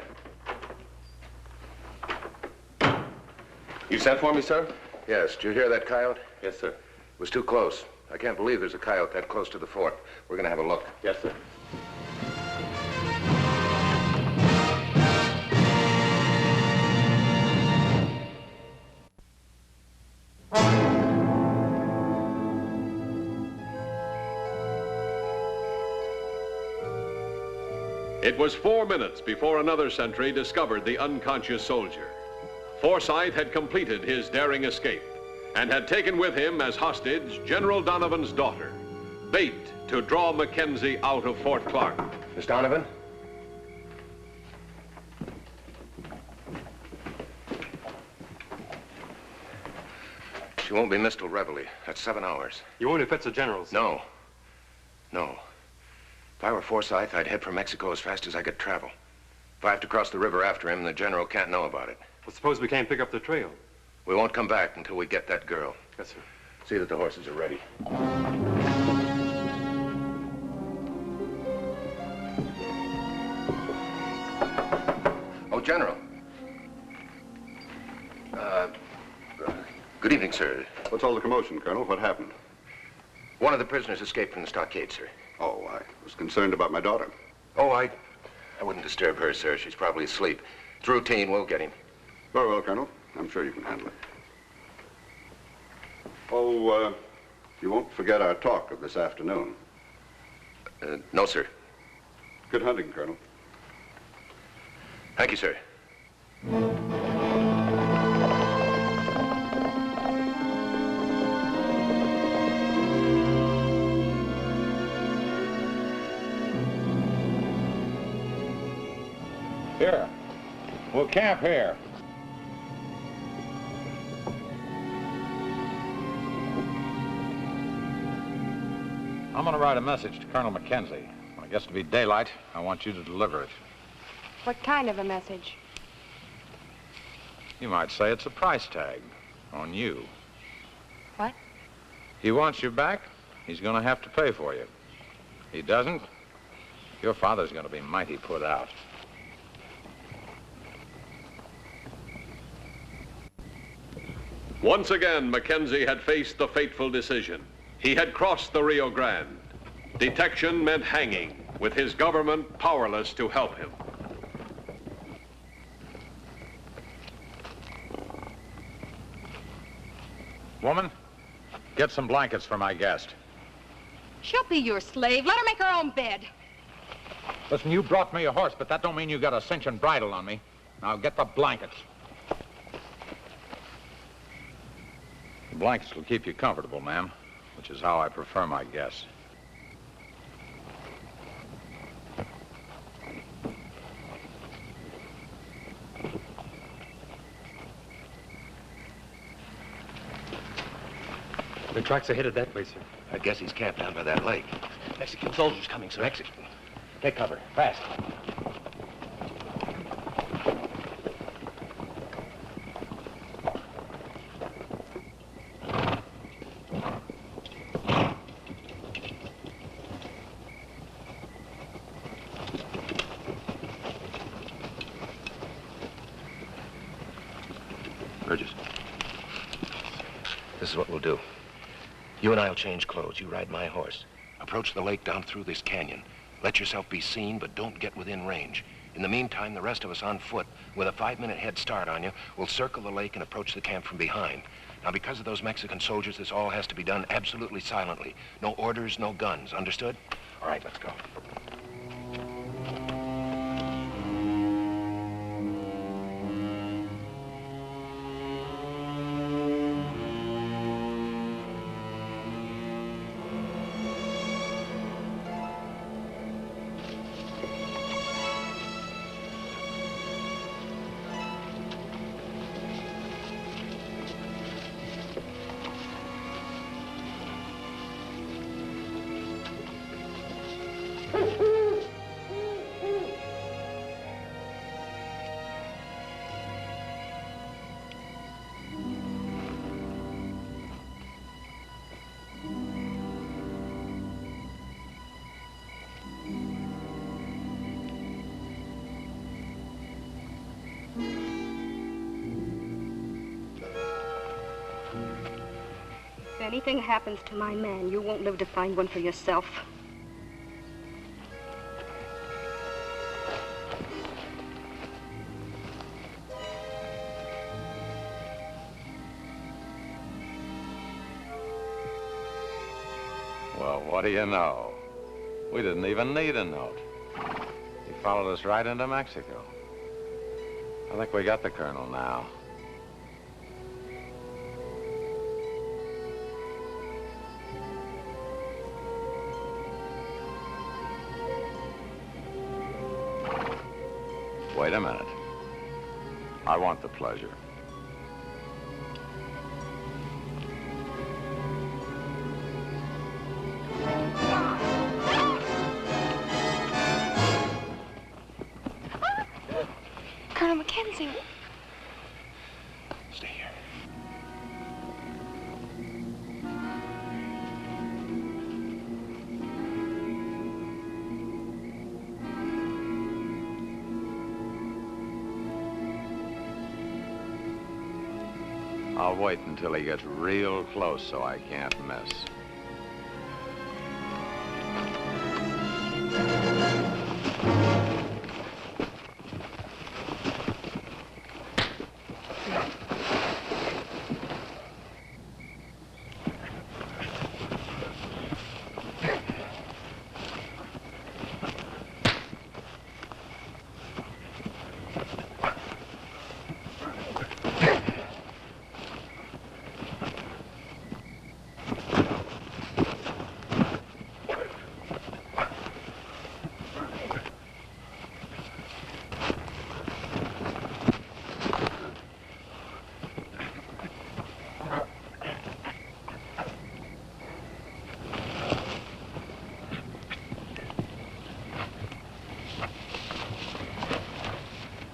[SPEAKER 4] You sent for me, sir? Yes. Did you hear that coyote?
[SPEAKER 5] Yes, sir.
[SPEAKER 4] It was too close. I can't believe there's a coyote that close to the fort. We're gonna have a look.
[SPEAKER 5] Yes, sir.
[SPEAKER 1] It was 4 minutes before another sentry discovered the unconscious soldier. Forsyth had completed his daring escape and had taken with him as hostage General Donovan's daughter, bait to draw Mackenzie out of Fort Clark.
[SPEAKER 4] Miss Donovan? She won't be missed till Reveille. That's 7 hours.
[SPEAKER 9] You won't if it's the general's?
[SPEAKER 4] No. No. If I were Forsyth, I'd head for Mexico as fast as I could travel. If I have to cross the river after him, the general can't know about it.
[SPEAKER 9] Well, suppose we can't pick up the trail.
[SPEAKER 4] We won't come back until we get that girl.
[SPEAKER 9] Yes, sir.
[SPEAKER 4] See that the horses are ready. Oh, General. Good evening, sir.
[SPEAKER 12] What's all the commotion, Colonel? What happened?
[SPEAKER 4] One of the prisoners escaped from the stockade, sir.
[SPEAKER 12] Oh, I was concerned about my daughter.
[SPEAKER 4] Oh, I wouldn't disturb her, sir. She's probably asleep. It's routine. We'll get him.
[SPEAKER 12] Very well, Colonel. I'm sure you can handle it. Oh, you won't forget our talk of this afternoon.
[SPEAKER 4] No, sir.
[SPEAKER 12] Good hunting, Colonel.
[SPEAKER 4] Thank you, sir.
[SPEAKER 16] Here. We'll camp here. I'm going to write a message to Colonel Mackenzie. When it gets to be daylight, I want you to deliver it.
[SPEAKER 10] What kind of a message?
[SPEAKER 16] You might say it's a price tag on you.
[SPEAKER 10] What?
[SPEAKER 16] He wants you back, he's going to have to pay for you. He doesn't, your father's going to be mighty put out.
[SPEAKER 1] Once again, Mackenzie had faced the fateful decision. He had crossed the Rio Grande. Detection meant hanging, with his government powerless to help him.
[SPEAKER 16] Woman, get some blankets for my guest.
[SPEAKER 13] She'll be your slave. Let her make her own bed.
[SPEAKER 16] Listen, you brought me a horse, but that don't mean you got a cinch and bridle on me. Now get the blankets. The blankets will keep you comfortable, ma'am, which is how I prefer my guests.
[SPEAKER 6] The tracks are headed that way, sir.
[SPEAKER 4] I guess he's camped down by that lake.
[SPEAKER 15] Mexican soldiers coming, sir.
[SPEAKER 4] Mexican. Take cover, fast. Burgess, this is what we'll do. You and I'll change clothes. You ride my horse. Approach the lake down through this canyon. Let yourself be seen, but don't get within range. In the meantime, the rest of us on foot, with a 5-minute head start on you, will circle the lake and approach the camp from behind. Now, because of those Mexican soldiers, this all has to be done absolutely silently. No orders, no guns. Understood? All right, let's go.
[SPEAKER 17] anything happens to my man, you won't live to find one for yourself.
[SPEAKER 16] Well, what do you know? We didn't even need a note. He followed us right into Mexico. I think we got the colonel now. Wait a minute. I want the pleasure.
[SPEAKER 10] Colonel Mackenzie.
[SPEAKER 5] Stay here.
[SPEAKER 16] I'll wait until he gets real close so I can't miss.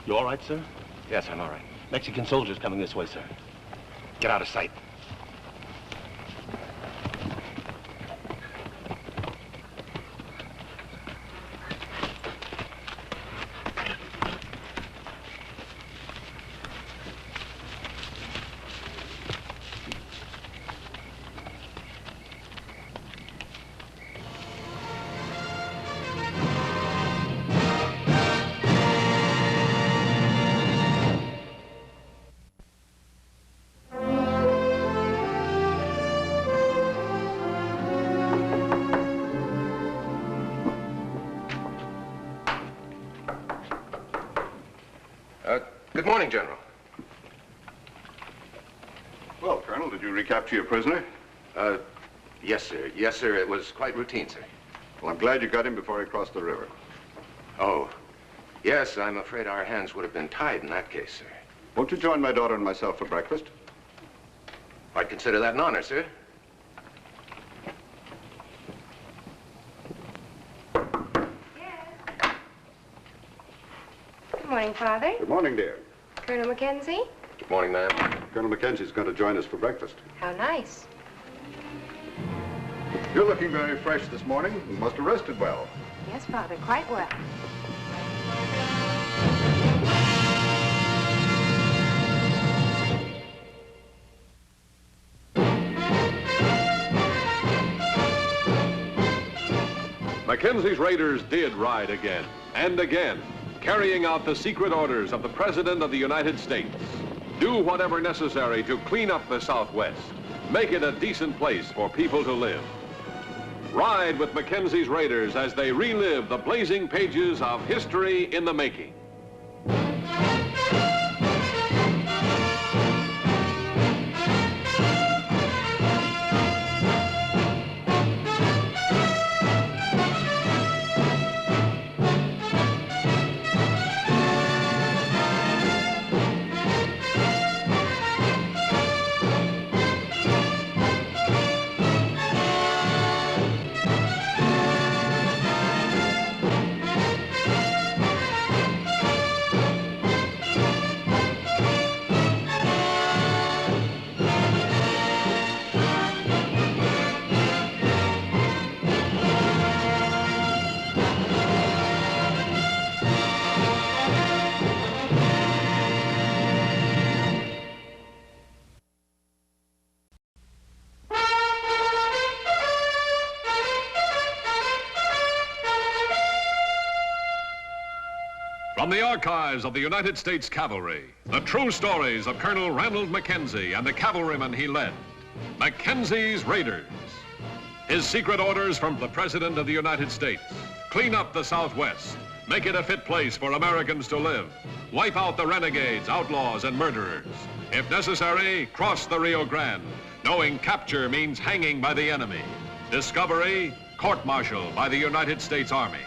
[SPEAKER 5] You all right, sir?
[SPEAKER 6] Yes, I'm all right.
[SPEAKER 5] Mexican soldiers coming this way, sir.
[SPEAKER 6] Get out of sight.
[SPEAKER 4] Good morning, General.
[SPEAKER 12] Well, Colonel, did you recapture your prisoner?
[SPEAKER 4] Yes, sir. Yes, sir. It was quite routine, sir.
[SPEAKER 12] Well, I'm glad you got him before he crossed the river.
[SPEAKER 4] Oh, yes, I'm afraid our hands would have been tied in that case, sir.
[SPEAKER 12] Won't you join my daughter and myself for breakfast?
[SPEAKER 4] I'd consider that an honor, sir.
[SPEAKER 10] Good morning, Father.
[SPEAKER 12] Good morning, dear.
[SPEAKER 10] Colonel Mackenzie?
[SPEAKER 4] Good morning, ma'am.
[SPEAKER 12] Colonel Mackenzie's going to join us for breakfast.
[SPEAKER 10] How nice.
[SPEAKER 12] You're looking very fresh this morning. You must have rested well.
[SPEAKER 10] Yes, Father, quite well.
[SPEAKER 1] Mackenzie's raiders did ride again and again, carrying out the secret orders of the President of the United States. Do whatever necessary to clean up the Southwest, make it a decent place for people to live. Ride with Mackenzie's raiders as they relive the blazing pages of history in the making. From the archives of the United States Cavalry, the true stories of Colonel Ranald Mackenzie and the cavalrymen he led. Mackenzie's Raiders. His secret orders from the President of the United States. Clean up the Southwest. Make it a fit place for Americans to live. Wipe out the renegades, outlaws, and murderers. If necessary, cross the Rio Grande, knowing capture means hanging by the enemy. Discovery, court-martial by the United States Army.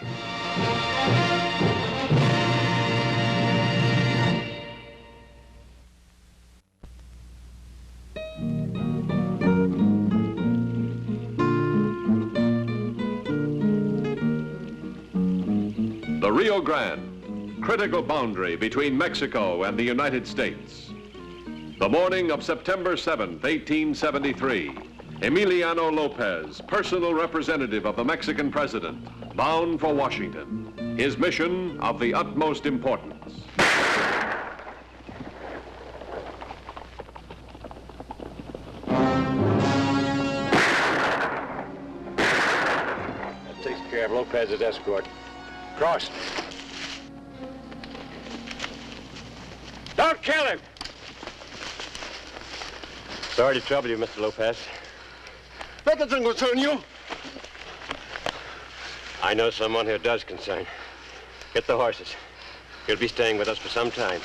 [SPEAKER 1] The Rio Grande, critical boundary between Mexico and the United States. The morning of September 7th, 1873, Emiliano Lopez, personal representative of the Mexican president, bound for Washington. His mission of the utmost importance.
[SPEAKER 6] That takes care of Lopez's escort. Cross. Don't kill him! Sorry to trouble you, Mr. Lopez.
[SPEAKER 8] That doesn't concern you.
[SPEAKER 6] I know someone who does concern. Get the horses. He'll be staying with us for some time.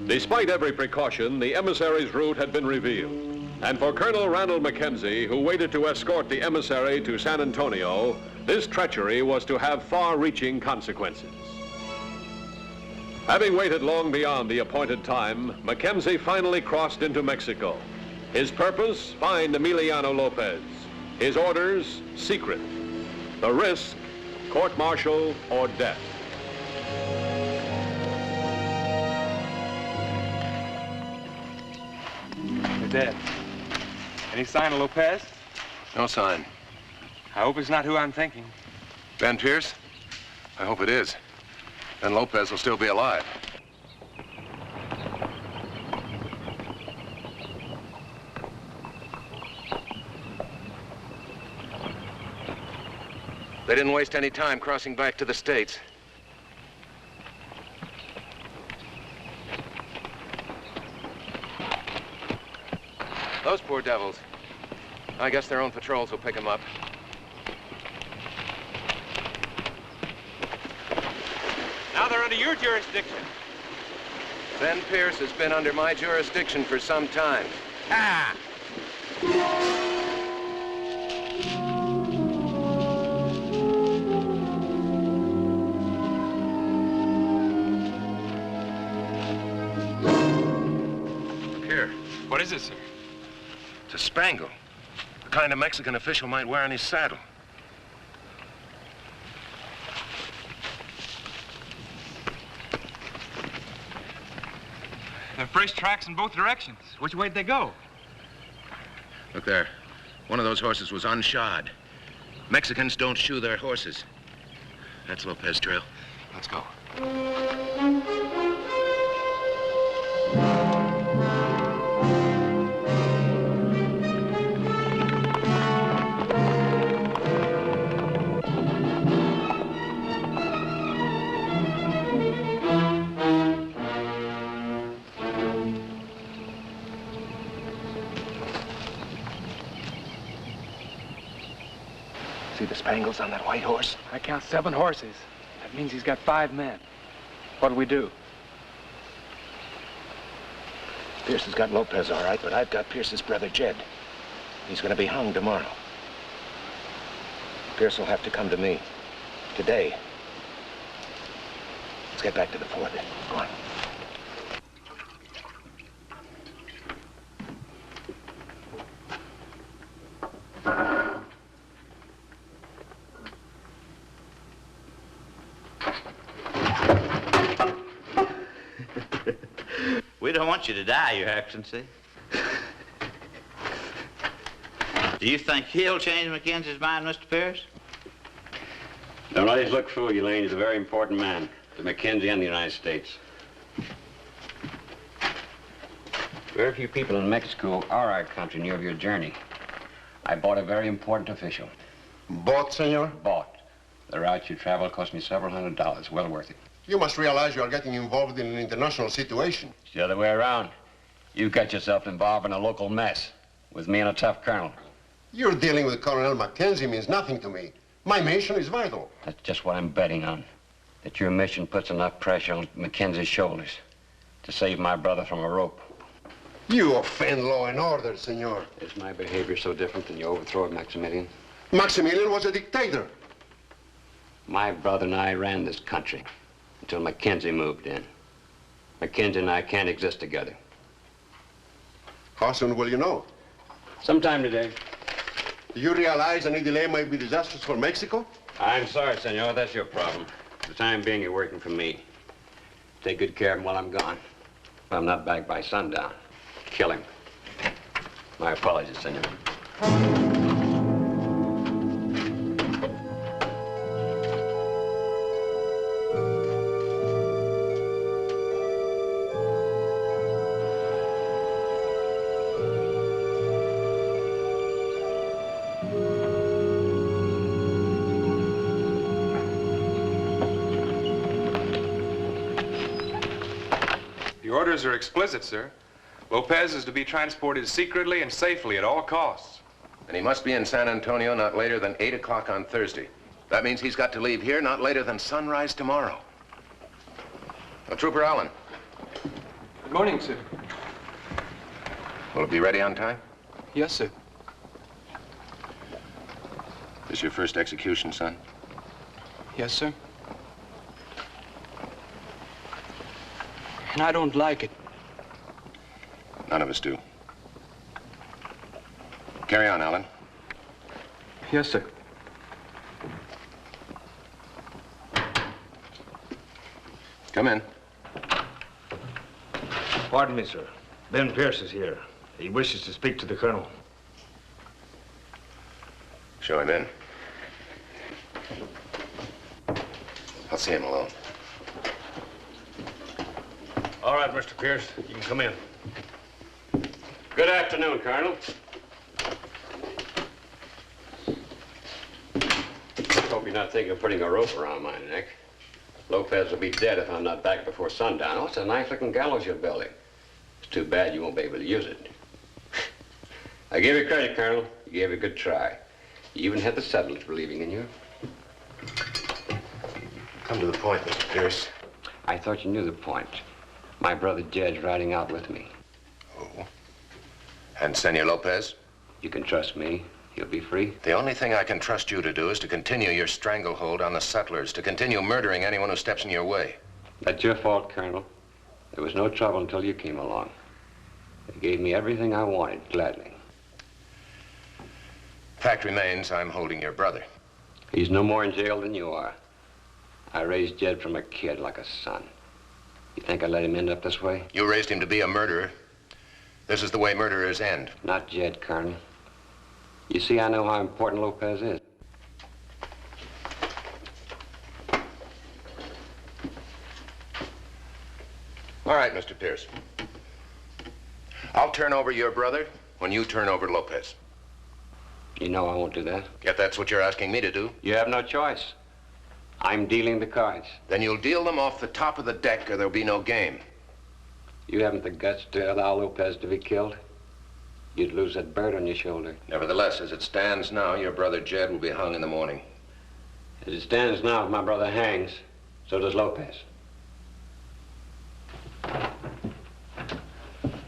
[SPEAKER 1] Despite every precaution, the emissary's route had been revealed. And for Colonel Ranald Mackenzie, who waited to escort the emissary to San Antonio, this treachery was to have far-reaching consequences. Having waited long beyond the appointed time, Mackenzie finally crossed into Mexico. His purpose, find Emiliano Lopez. His orders, secret. The risk, court-martial or death.
[SPEAKER 18] They're dead. Any sign of Lopez?
[SPEAKER 4] No sign.
[SPEAKER 18] I hope it's not who I'm thinking.
[SPEAKER 4] Ben Pierce? I hope it is. Then Lopez will still be alive. They didn't waste any time crossing back to the States. Those poor devils. I guess their own patrols will pick them up.
[SPEAKER 18] Now they're under your jurisdiction.
[SPEAKER 4] Ben Pierce has been under my jurisdiction for some time.
[SPEAKER 18] Ah!
[SPEAKER 4] Here.
[SPEAKER 18] What is it, sir?
[SPEAKER 4] It's a spangle. The kind a Mexican official might wear on his saddle.
[SPEAKER 18] There are fresh tracks in both directions. Which way did they go?
[SPEAKER 4] Look there. One of those horses was unshod. Mexicans don't shoe their horses. That's Lopez trail. Let's go. See the spangles on that white horse?
[SPEAKER 18] I count 7 horses. That means he's got 5 men. What'll we do?
[SPEAKER 4] Pierce has got Lopez all right, but I've got Pierce's brother, Jed. He's going to be hung tomorrow. Pierce will have to come to me. Today. Let's get back to the fort. Go on.
[SPEAKER 19] We don't want you to die, Your Excellency. Do you think he'll change Mackenzie's mind, Mr. Pierce?
[SPEAKER 6] Don't let his look fool you, Lane. He's a very important man to Mackenzie and the United States.
[SPEAKER 20] Very few people in Mexico are our country near of your journey. I bought a very important official.
[SPEAKER 8] Bought, senor?
[SPEAKER 6] Bought. The route you traveled cost me several $100s. Well worth it.
[SPEAKER 8] You must realize you are getting involved in an international situation.
[SPEAKER 6] It's the other way around. You got yourself involved in a local mess with me and a tough colonel.
[SPEAKER 8] You're dealing with Colonel Mackenzie means nothing to me. My mission is vital.
[SPEAKER 6] That's just what I'm betting on. That your mission puts enough pressure on Mackenzie's shoulders to save my brother from a rope.
[SPEAKER 8] You offend law and order, senor.
[SPEAKER 6] Is my behavior so different than your overthrow of Maximilian?
[SPEAKER 8] Maximilian was a dictator.
[SPEAKER 6] My brother and I ran this country until Mackenzie moved in. Mackenzie and I can't exist together.
[SPEAKER 8] How soon will you know?
[SPEAKER 6] Sometime today.
[SPEAKER 8] Do you realize any delay might be disastrous for Mexico?
[SPEAKER 6] I'm sorry, senor. That's your problem. For the time being, you're working for me. Take good care of him while I'm gone. If I'm not back by sundown, kill him. My apologies, senor.
[SPEAKER 21] The orders are explicit, sir. Lopez is to be transported secretly and safely at all costs.
[SPEAKER 4] And he must be in San Antonio not later than 8 o'clock on Thursday. That means he's got to leave here not later than sunrise tomorrow. Now, Trooper Allen.
[SPEAKER 18] Good morning, sir.
[SPEAKER 4] Will it be ready on time?
[SPEAKER 18] Yes, sir.
[SPEAKER 4] This your first execution, son?
[SPEAKER 18] Yes, sir. And I don't like it.
[SPEAKER 4] None of us do. Carry on, Allen.
[SPEAKER 18] Yes, sir.
[SPEAKER 4] Come in.
[SPEAKER 22] Pardon me, sir. Ben Pierce is here. He wishes to speak to the colonel.
[SPEAKER 4] Show him in. I'll see him alone.
[SPEAKER 22] All right, Mr. Pierce, you can come in.
[SPEAKER 6] Good afternoon, Colonel. Hope you're not thinking of putting a rope around my neck. Lopez will be dead if I'm not back before sundown. Oh, it's a nice-looking gallows you're building. It's too bad you won't be able to use it. I give you credit, Colonel. You gave it a good try. You even had the settlers believing in you.
[SPEAKER 4] Come to the point, Mr. Pierce.
[SPEAKER 6] I thought you knew the point. My brother Jed's riding out with me.
[SPEAKER 4] Oh? And Senor Lopez?
[SPEAKER 6] You can trust me. He'll be free.
[SPEAKER 4] The only thing I can trust you to do is to continue your stranglehold on the settlers, to continue murdering anyone who steps in your way.
[SPEAKER 6] That's your fault, Colonel. There was no trouble until you came along. They gave me everything I wanted, gladly.
[SPEAKER 4] Fact remains, I'm holding your brother.
[SPEAKER 6] He's no more in jail than you are. I raised Jed from a kid like a son. You think I'd let him end up this way?
[SPEAKER 4] You raised him to be a murderer. This is the way murderers end.
[SPEAKER 6] Not Jed, Colonel. You see, I know how important Lopez is.
[SPEAKER 4] All right, Mr. Pierce. I'll turn over your brother when you turn over Lopez.
[SPEAKER 6] You know I won't do that.
[SPEAKER 4] Yet that's what you're asking me to do.
[SPEAKER 6] You have no choice. I'm dealing the cards.
[SPEAKER 4] Then you'll deal them off the top of the deck or there'll be no game.
[SPEAKER 6] You haven't the guts to allow Lopez to be killed. You'd lose that bird on your shoulder.
[SPEAKER 4] Nevertheless, as it stands now, your brother Jed will be hung in the morning.
[SPEAKER 6] As it stands now, if my brother hangs, so does Lopez.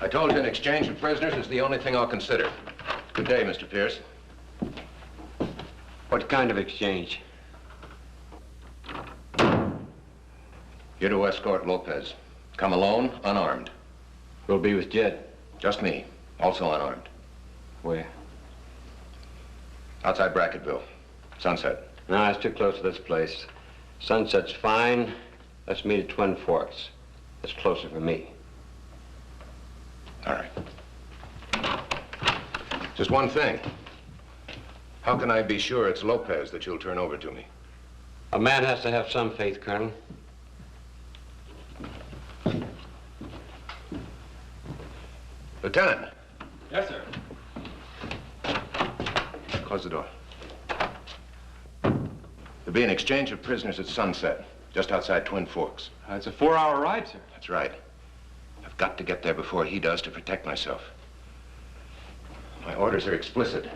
[SPEAKER 4] I told you an exchange of prisoners is the only thing I'll consider. Good day, Mr. Pierce.
[SPEAKER 6] What kind of exchange?
[SPEAKER 4] You're to escort Lopez. Come alone, unarmed.
[SPEAKER 6] We'll be with Jed.
[SPEAKER 4] Just me, also unarmed.
[SPEAKER 6] Where?
[SPEAKER 4] Outside Brackettville. Sunset.
[SPEAKER 6] No, it's too close to this place. Sunset's fine. Let's meet at Twin Forks. It's closer for me.
[SPEAKER 4] All right. Just one thing. How can I be sure it's Lopez that you'll turn over to me?
[SPEAKER 6] A man has to have some faith, Colonel.
[SPEAKER 4] Lieutenant.
[SPEAKER 18] Yes, sir.
[SPEAKER 4] Close the door. be an exchange of prisoners at sunset, just outside Twin Forks.
[SPEAKER 21] It's a 4-hour ride, sir.
[SPEAKER 4] That's right. I've got to get there before he does to protect myself. My orders are explicit.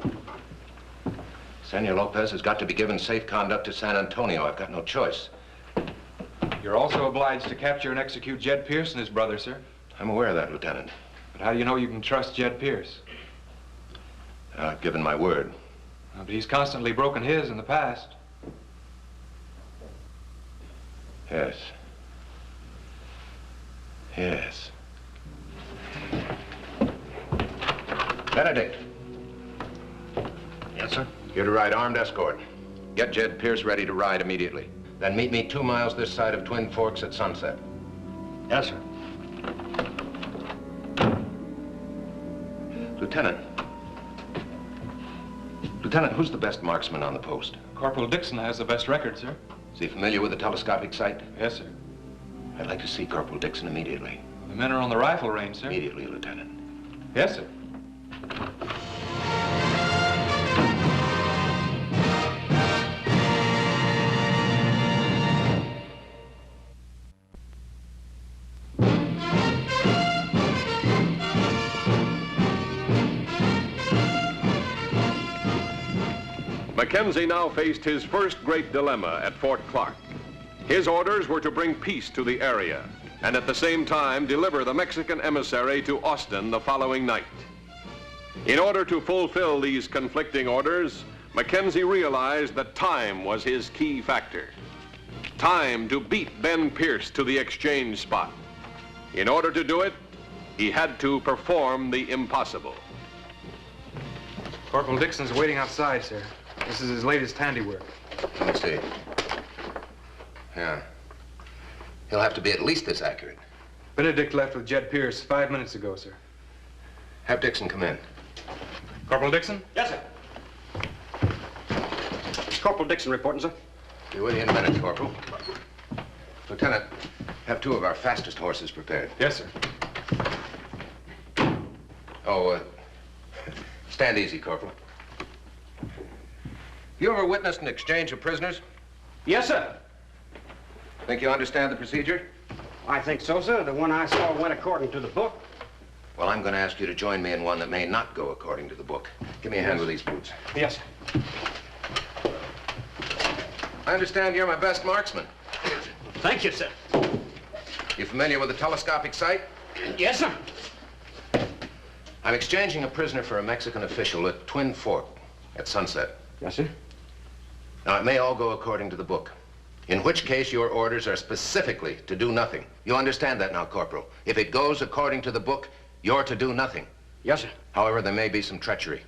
[SPEAKER 4] Senor Lopez has got to be given safe conduct to San Antonio. I've got no choice.
[SPEAKER 21] You're also obliged to capture and execute Jed Pierce and his brother, sir.
[SPEAKER 4] I'm aware of that, Lieutenant.
[SPEAKER 21] But how do you know you can trust Jed Pierce?
[SPEAKER 4] I've given my word.
[SPEAKER 21] But he's constantly broken his in the past.
[SPEAKER 4] Yes. Yes. Benedict.
[SPEAKER 22] Yes, sir?
[SPEAKER 4] You're to ride armed escort. Get Jed Pierce ready to ride immediately. Then meet me 2 miles this side of Twin Forks at sunset.
[SPEAKER 22] Yes, sir.
[SPEAKER 4] Lieutenant. Lieutenant, who's the best marksman on the post?
[SPEAKER 21] Corporal Dixon has the best record, sir.
[SPEAKER 4] Is he familiar with the telescopic sight?
[SPEAKER 21] Yes, sir.
[SPEAKER 4] I'd like to see Corporal Dixon immediately.
[SPEAKER 21] The men are on the rifle range, sir.
[SPEAKER 4] Immediately, Lieutenant.
[SPEAKER 21] Yes, sir.
[SPEAKER 1] Mackenzie now faced his first great dilemma at Fort Clark. His orders were to bring peace to the area and at the same time deliver the Mexican emissary to Austin the following night. In order to fulfill these conflicting orders, Mackenzie realized that time was his key factor. Time to beat Ben Pierce to the exchange spot. In order to do it, he had to perform the impossible.
[SPEAKER 21] Corporal Dixon's waiting outside, sir. This is his latest handiwork.
[SPEAKER 4] Let me see. Yeah. He'll have to be at least this accurate.
[SPEAKER 21] Benedict left with Jed Pierce 5 minutes ago, sir.
[SPEAKER 4] Have Dixon come in.
[SPEAKER 21] Corporal Dixon?
[SPEAKER 2] Yes, sir. Corporal Dixon reporting, sir.
[SPEAKER 4] Be with you in a minute, Corporal. Lieutenant, have 2 of our fastest horses prepared.
[SPEAKER 21] Yes, sir.
[SPEAKER 4] Oh, stand easy, Corporal. You ever witnessed an exchange of prisoners?
[SPEAKER 2] Yes, sir.
[SPEAKER 4] Think you understand the procedure?
[SPEAKER 2] I think so, sir. The one I saw went according to the book.
[SPEAKER 4] Well, I'm going to ask you to join me in one that may not go according to the book. Give me a hand with these boots.
[SPEAKER 2] Yes, sir.
[SPEAKER 4] I understand you're my best marksman.
[SPEAKER 2] Thank you, sir.
[SPEAKER 4] You familiar with the telescopic sight?
[SPEAKER 2] Yes, sir.
[SPEAKER 4] I'm exchanging a prisoner for a Mexican official at Twin Fork at sunset.
[SPEAKER 2] Yes, sir.
[SPEAKER 4] Now, it may all go according to the book, in which case your orders are specifically to do nothing. You understand that now, Corporal? If it goes according to the book, you're to do nothing.
[SPEAKER 2] Yes, sir.
[SPEAKER 4] However, there may be some treachery.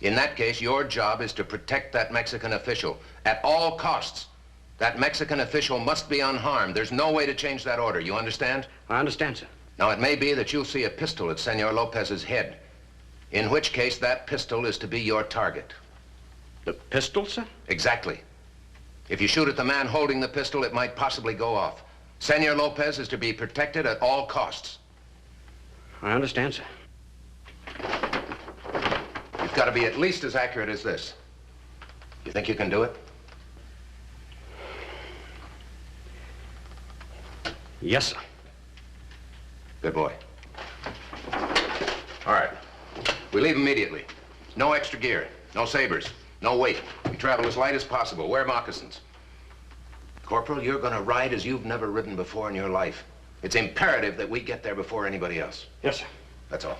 [SPEAKER 4] In that case, your job is to protect that Mexican official at all costs. That Mexican official must be unharmed. There's no way to change that order. You understand?
[SPEAKER 2] I understand, sir.
[SPEAKER 4] Now, it may be that you'll see a pistol at Senor Lopez's head, in which case that pistol is to be your target.
[SPEAKER 2] The pistol, sir?
[SPEAKER 4] Exactly. If you shoot at the man holding the pistol, it might possibly go off. Senor Lopez is to be protected at all costs.
[SPEAKER 2] I understand, sir.
[SPEAKER 4] You've got to be at least as accurate as this. You think you can do it?
[SPEAKER 2] Yes, sir.
[SPEAKER 4] Good boy. All right. We leave immediately. No extra gear, no sabers, no weight. We travel as light as possible. Wear moccasins. Corporal, you're going to ride as you've never ridden before in your life. It's imperative that we get there before anybody else.
[SPEAKER 2] Yes, sir.
[SPEAKER 4] That's all.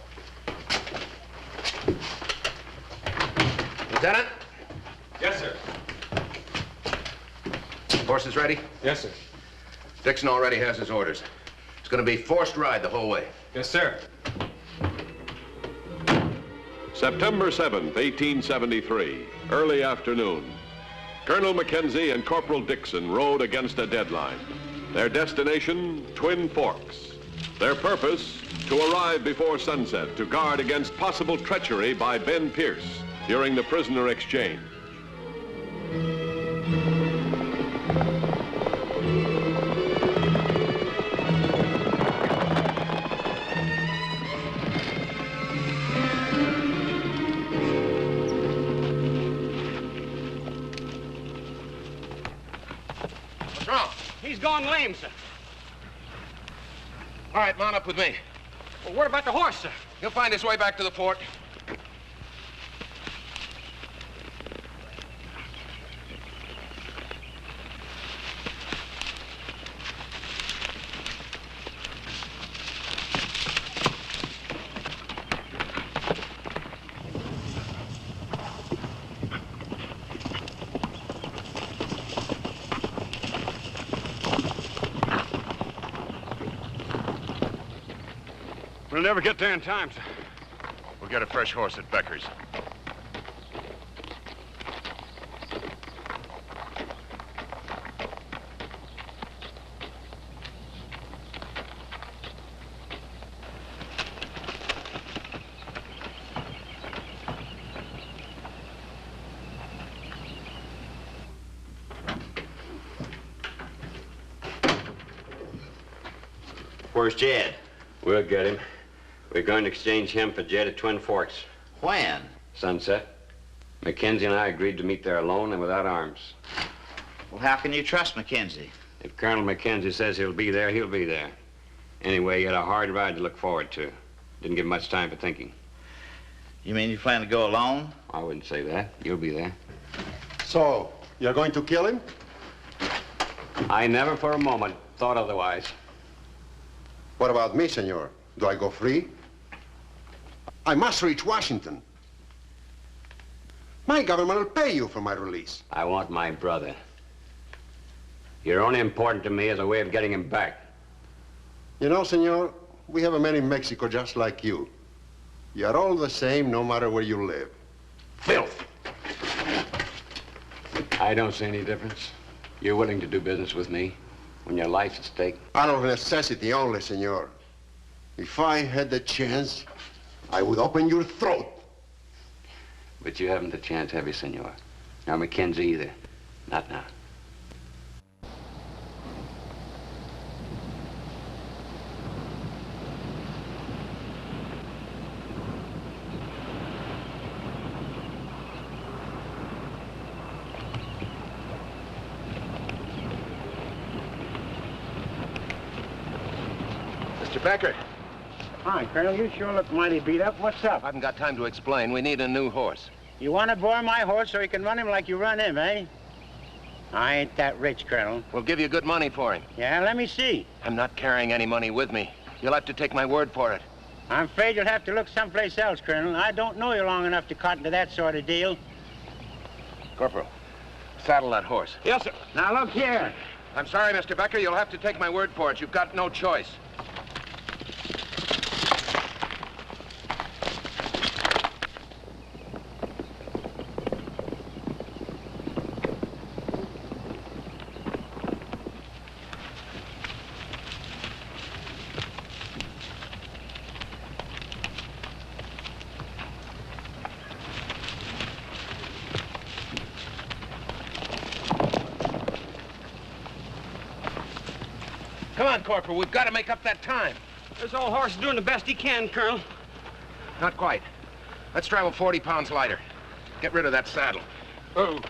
[SPEAKER 4] Lieutenant?
[SPEAKER 21] Yes, sir.
[SPEAKER 4] Horses ready?
[SPEAKER 21] Yes, sir.
[SPEAKER 4] Dixon already has his orders. It's going to be forced ride the whole way.
[SPEAKER 21] Yes, sir.
[SPEAKER 1] September 7th, 1873, early afternoon. Colonel Mackenzie and Corporal Dixon rode against a deadline. Their destination, Twin Forks. Their purpose, to arrive before sunset to guard against possible treachery by Ben Pierce during the prisoner exchange.
[SPEAKER 2] He's gone lame, sir.
[SPEAKER 4] All right, mount up with me.
[SPEAKER 2] Well, what about the horse, sir?
[SPEAKER 4] He'll find his way back to the fort.
[SPEAKER 2] We'll never get there in time, sir.
[SPEAKER 4] We'll get a fresh horse at Becker's.
[SPEAKER 19] Where's Jed?
[SPEAKER 6] We'll get him. We're going to exchange him for Jed at Twin Forks.
[SPEAKER 19] When?
[SPEAKER 6] Sunset. Mackenzie and I agreed to meet there alone and without arms.
[SPEAKER 19] Well, how can you trust Mackenzie?
[SPEAKER 6] If Colonel Mackenzie says he'll be there, he'll be there. Anyway, he had a hard ride to look forward to. Didn't give much time for thinking.
[SPEAKER 19] You mean you plan to go alone?
[SPEAKER 6] I wouldn't say that. You'll be there.
[SPEAKER 3] So, you're going to kill him?
[SPEAKER 6] I never for a moment thought otherwise.
[SPEAKER 3] What about me, senor? Do I go free? I must reach Washington. My government will pay you for my release.
[SPEAKER 6] I want my brother. You're only important to me as a way of getting him back.
[SPEAKER 3] You know, senor, we have a man in Mexico just like you. You're all the same no matter where you live. Filth!
[SPEAKER 6] I don't see any difference. You're willing to do business with me when your life's at stake.
[SPEAKER 3] Out of necessity only, senor. If I had the chance, I would open your throat.
[SPEAKER 6] But you haven't the chance, have you, senor? Nor Mackenzie either. Not now.
[SPEAKER 4] Mr. Becker.
[SPEAKER 2] Hi, Colonel. You sure look mighty beat up. What's up?
[SPEAKER 4] I haven't got time to explain. We need a new horse.
[SPEAKER 2] You want to bore my horse so you can run him like you run him, eh? I ain't that rich, Colonel.
[SPEAKER 4] We'll give you good money for him.
[SPEAKER 2] Yeah, let me see.
[SPEAKER 4] I'm not carrying any money with me. You'll have to take my word for it.
[SPEAKER 2] I'm afraid you'll have to look someplace else, Colonel. I don't know you long enough to cotton to that sort of deal.
[SPEAKER 4] Corporal, saddle that horse.
[SPEAKER 2] Yes, sir. Now, look here.
[SPEAKER 4] I'm sorry, Mr. Becker. You'll have to take my word for it. You've got no choice. Come on, Corporal. We've got to make up that time.
[SPEAKER 2] This old horse is doing the best he can, Colonel.
[SPEAKER 4] Not quite. Let's travel 40 pounds lighter. Get rid of that saddle.
[SPEAKER 2] Oh.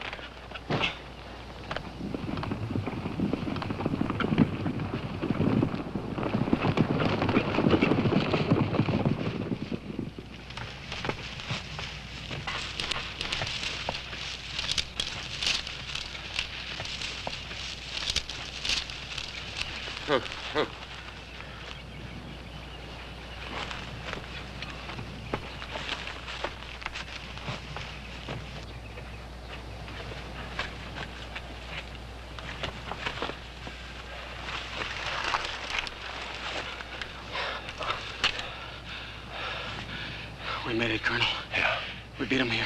[SPEAKER 2] We made it, Colonel.
[SPEAKER 4] Yeah.
[SPEAKER 2] We beat him here.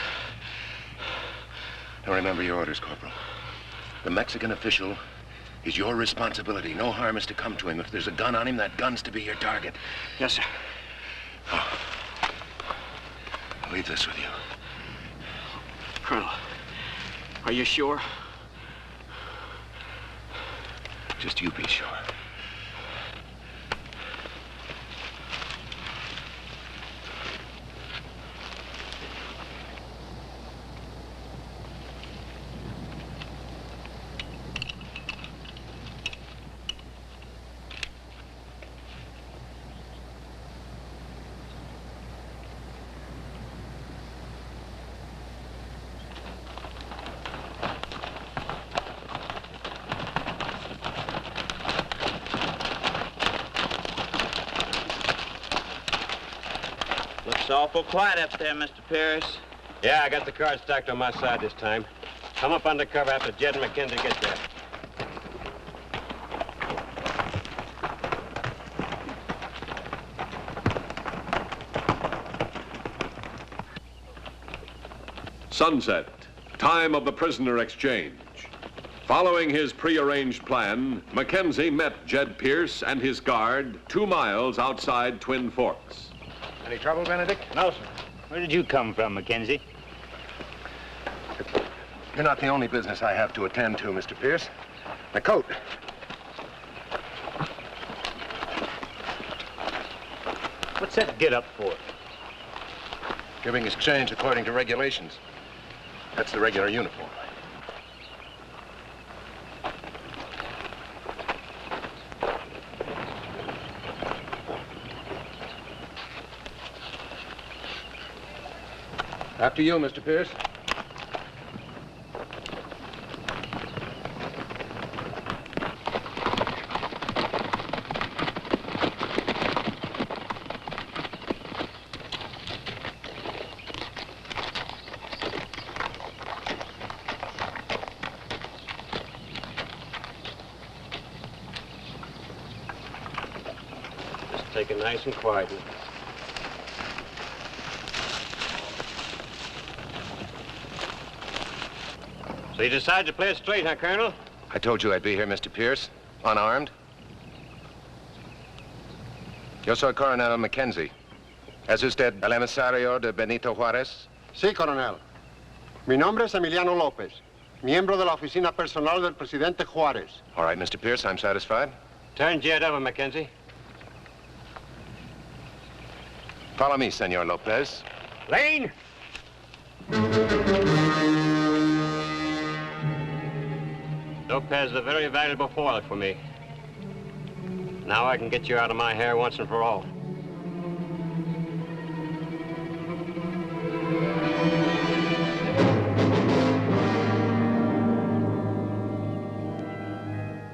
[SPEAKER 4] Now remember your orders, Corporal. The Mexican official is your responsibility. No harm is to come to him. If there's a gun on him, that gun's to be your target.
[SPEAKER 2] Yes, sir.
[SPEAKER 4] Oh. I'll leave this with you.
[SPEAKER 2] Colonel, are you sure?
[SPEAKER 4] Just you be sure.
[SPEAKER 19] Looks awful quiet up there, Mr. Pierce.
[SPEAKER 6] Yeah, I got the cards stacked on my side this time. Come up under cover after Jed and Mackenzie get there.
[SPEAKER 1] Sunset, time of the prisoner exchange. Following his prearranged plan, Mackenzie met Jed Pierce and his guard 2 miles outside Twin Forks.
[SPEAKER 5] Any trouble, Benedict?
[SPEAKER 2] No, sir. Where did you come from, Mackenzie?
[SPEAKER 5] You're not the only business I have to attend to, Mr. Pierce. My coat.
[SPEAKER 2] What's that get up for?
[SPEAKER 5] Giving exchange according to regulations. That's the regular uniform. After you, Mr. Pierce.
[SPEAKER 6] Just take it nice and quietly. So you decided to play it straight, huh, Colonel?
[SPEAKER 5] I told you I'd be here, Mr. Pierce. Unarmed. Yo soy Coronel Mackenzie. ¿Es usted el emisario de Benito Juárez?
[SPEAKER 3] Sí, coronel. Mi nombre es Emiliano López, miembro de la oficina personal del presidente Juárez.
[SPEAKER 5] All right, Mr. Pierce, I'm satisfied.
[SPEAKER 6] Turn Jed over, Mackenzie.
[SPEAKER 5] Follow me, Senor Lopez.
[SPEAKER 2] Lane!
[SPEAKER 6] Lopez is a very valuable foil for me. Now I can get you out of my hair once and for all.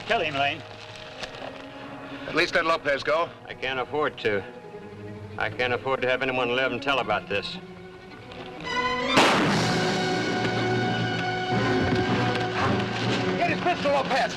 [SPEAKER 2] Kill him, Lane.
[SPEAKER 5] At least let Lopez go.
[SPEAKER 6] I can't afford to. I can't afford to have anyone live and tell about this.
[SPEAKER 5] Get his pistol, Lopez!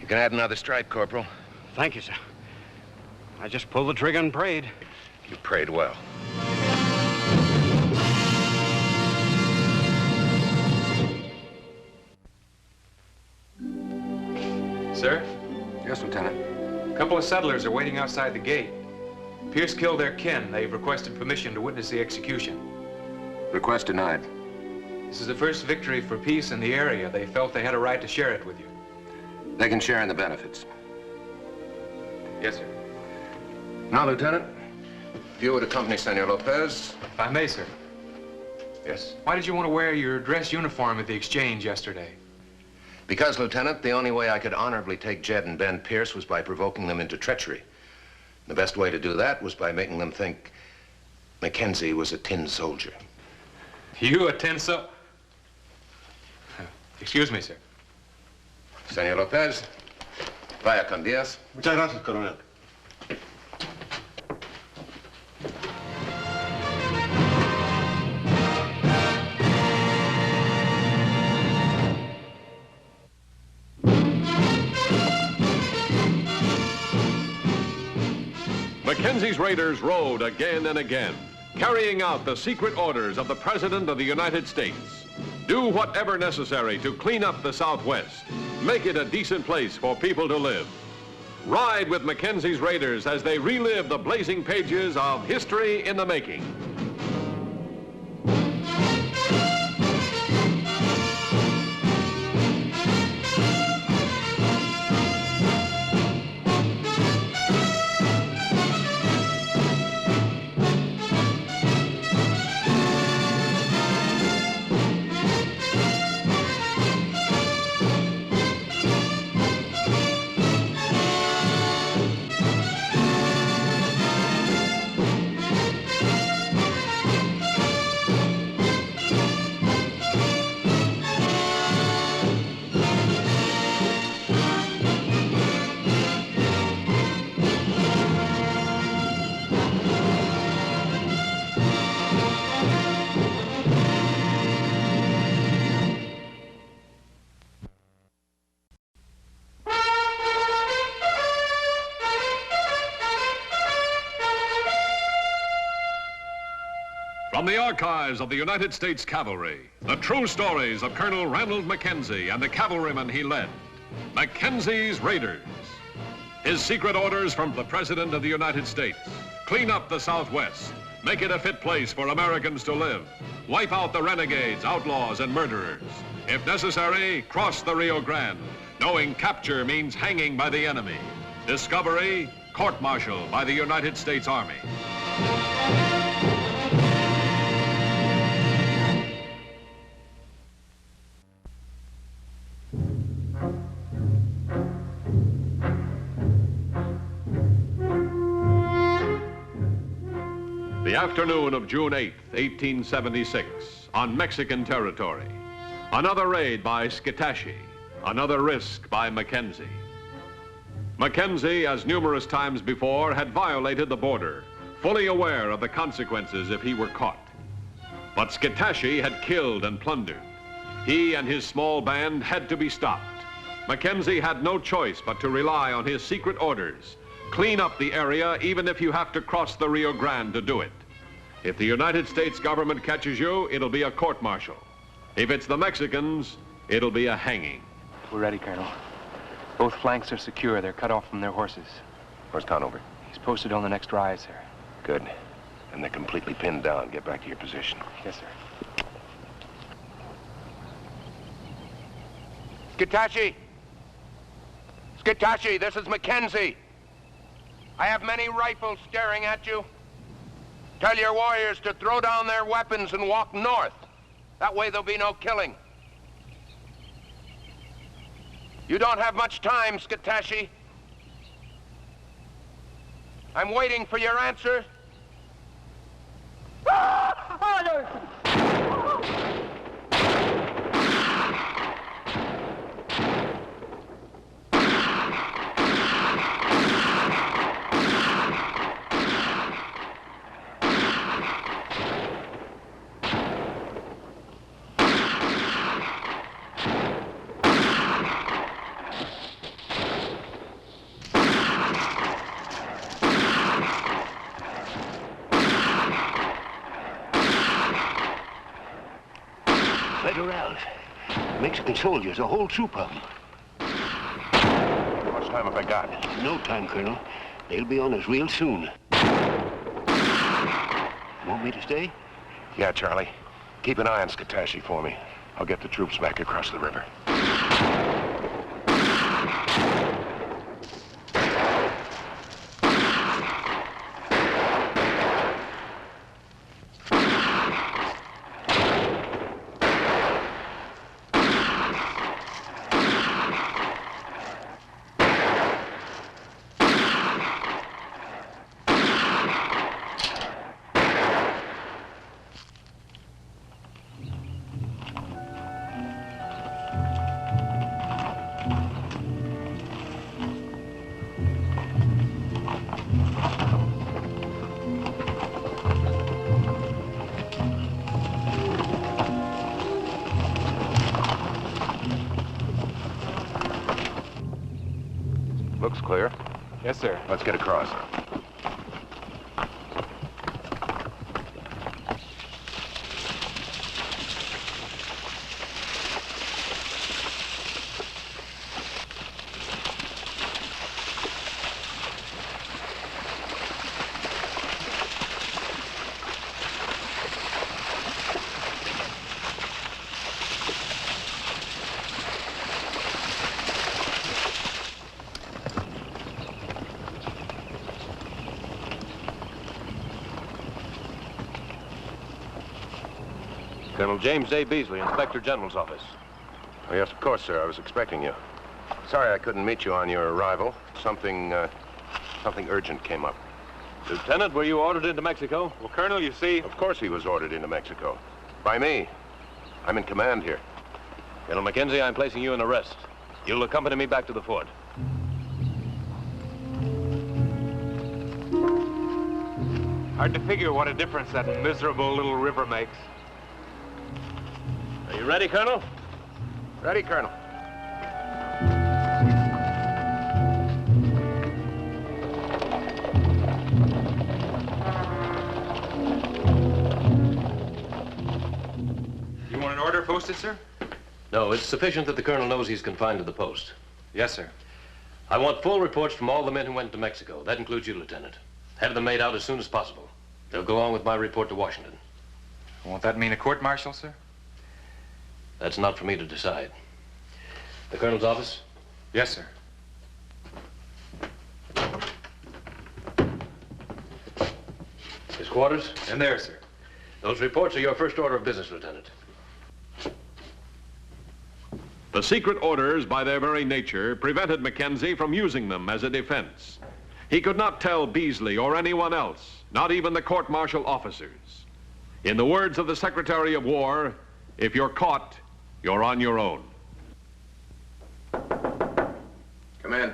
[SPEAKER 5] You can add another strike, Corporal.
[SPEAKER 6] Thank you, sir. I just pulled the trigger and prayed.
[SPEAKER 5] You prayed well.
[SPEAKER 21] Sir?
[SPEAKER 5] Yes, Lieutenant.
[SPEAKER 21] A couple of settlers are waiting outside the gate. Pierce killed their kin. They've requested permission to witness the execution.
[SPEAKER 5] Request denied.
[SPEAKER 21] This is the first victory for peace in the area. They felt they had a right to share it with you.
[SPEAKER 5] They can share in the benefits.
[SPEAKER 21] Yes, sir.
[SPEAKER 5] Now, Lieutenant, if you would accompany Senor Lopez.
[SPEAKER 21] If I may, sir.
[SPEAKER 5] Yes.
[SPEAKER 21] Why did you want to wear your dress uniform at the exchange yesterday?
[SPEAKER 5] Because, Lieutenant, the only way I could honorably take Jed and Ben Pierce was by provoking them into treachery. The best way to do that was by making them think Mackenzie was a tin soldier.
[SPEAKER 21] You a tin soldier? Excuse me, sir.
[SPEAKER 5] Senor Lopez, vaya con Dios.
[SPEAKER 3] Muchas gracias, coronel.
[SPEAKER 1] Mackenzie's raiders rode again and again, carrying out the secret orders of the President of the United States. Do whatever necessary to clean up the Southwest. Make it a decent place for people to live. Ride with Mackenzie's raiders as they relive the blazing pages of history in the making. From the archives of the United States Cavalry, the true stories of Colonel Ranald Mackenzie and the cavalrymen he led. Mackenzie's Raiders. His secret orders from the President of the United States. Clean up the Southwest. Make it a fit place for Americans to live. Wipe out the renegades, outlaws, and murderers. If necessary, cross the Rio Grande, knowing capture means hanging by the enemy. Discovery, court-martial by the United States Army. The afternoon of June 8th, 1876, on Mexican territory. Another raid by Scitashi, another risk by Mackenzie. Mackenzie, as numerous times before, had violated the border, fully aware of the consequences if he were caught. But Scitashi had killed and plundered. He and his small band had to be stopped. Mackenzie had no choice but to rely on his secret orders. Clean up the area even if you have to cross the Rio Grande to do it. If the United States government catches you, it'll be a court-martial. If it's the Mexicans, it'll be a hanging.
[SPEAKER 18] We're ready, Colonel. Both flanks are secure. They're cut off from their horses.
[SPEAKER 5] Where's Conover?
[SPEAKER 18] He's posted on the next rise, sir.
[SPEAKER 5] Good. And they're completely pinned down. Get back to your position.
[SPEAKER 18] Yes, sir.
[SPEAKER 4] Scitashi! Scitashi, this is Mackenzie. I have many rifles staring at you. Tell your warriors to throw down their weapons and walk north. That way there'll be no killing. You don't have much time, Scitashi. I'm waiting for your answer.
[SPEAKER 11] Federals. Mexican soldiers, a whole troop of them.
[SPEAKER 5] How much time have I got?
[SPEAKER 11] No time, Colonel. They'll be on us real soon. Want me to stay?
[SPEAKER 5] Yeah, Charlie. Keep an eye on Scitashi for me. I'll get the troops back across the river. Looks clear.
[SPEAKER 18] Yes, sir.
[SPEAKER 5] Let's get across.
[SPEAKER 14] Colonel James A. Beasley, Inspector General's office.
[SPEAKER 5] Oh, yes, of course, sir. I was expecting you. Sorry I couldn't meet you on your arrival. Something urgent came up.
[SPEAKER 14] Lieutenant, were you ordered into Mexico?
[SPEAKER 21] Well, Colonel, you see...
[SPEAKER 5] Of course he was ordered into Mexico. By me. I'm in command here.
[SPEAKER 14] Colonel Mackenzie, I'm placing you in arrest. You'll accompany me back to the fort.
[SPEAKER 21] Hard to figure what a difference that miserable little river makes.
[SPEAKER 14] Are you ready, Colonel?
[SPEAKER 5] Ready, Colonel.
[SPEAKER 21] posted, sir?
[SPEAKER 14] No, it's sufficient that the colonel knows he's confined to the post.
[SPEAKER 21] Yes, sir.
[SPEAKER 14] I want full reports from all the men who went to Mexico. That includes you, Lieutenant. Have them made out as soon as possible. They'll go on with my report to Washington.
[SPEAKER 21] Won't that mean a court-martial, sir?
[SPEAKER 14] That's not for me to decide. The colonel's office?
[SPEAKER 21] Yes, sir.
[SPEAKER 14] His quarters?
[SPEAKER 21] And there, sir.
[SPEAKER 14] Those reports are your first order of business, Lieutenant.
[SPEAKER 1] The secret orders, by their very nature, prevented Mackenzie from using them as a defense. He could not tell Beasley or anyone else, not even the court-martial officers. In the words of the Secretary of War, if you're caught, you're on your own.
[SPEAKER 5] Come in.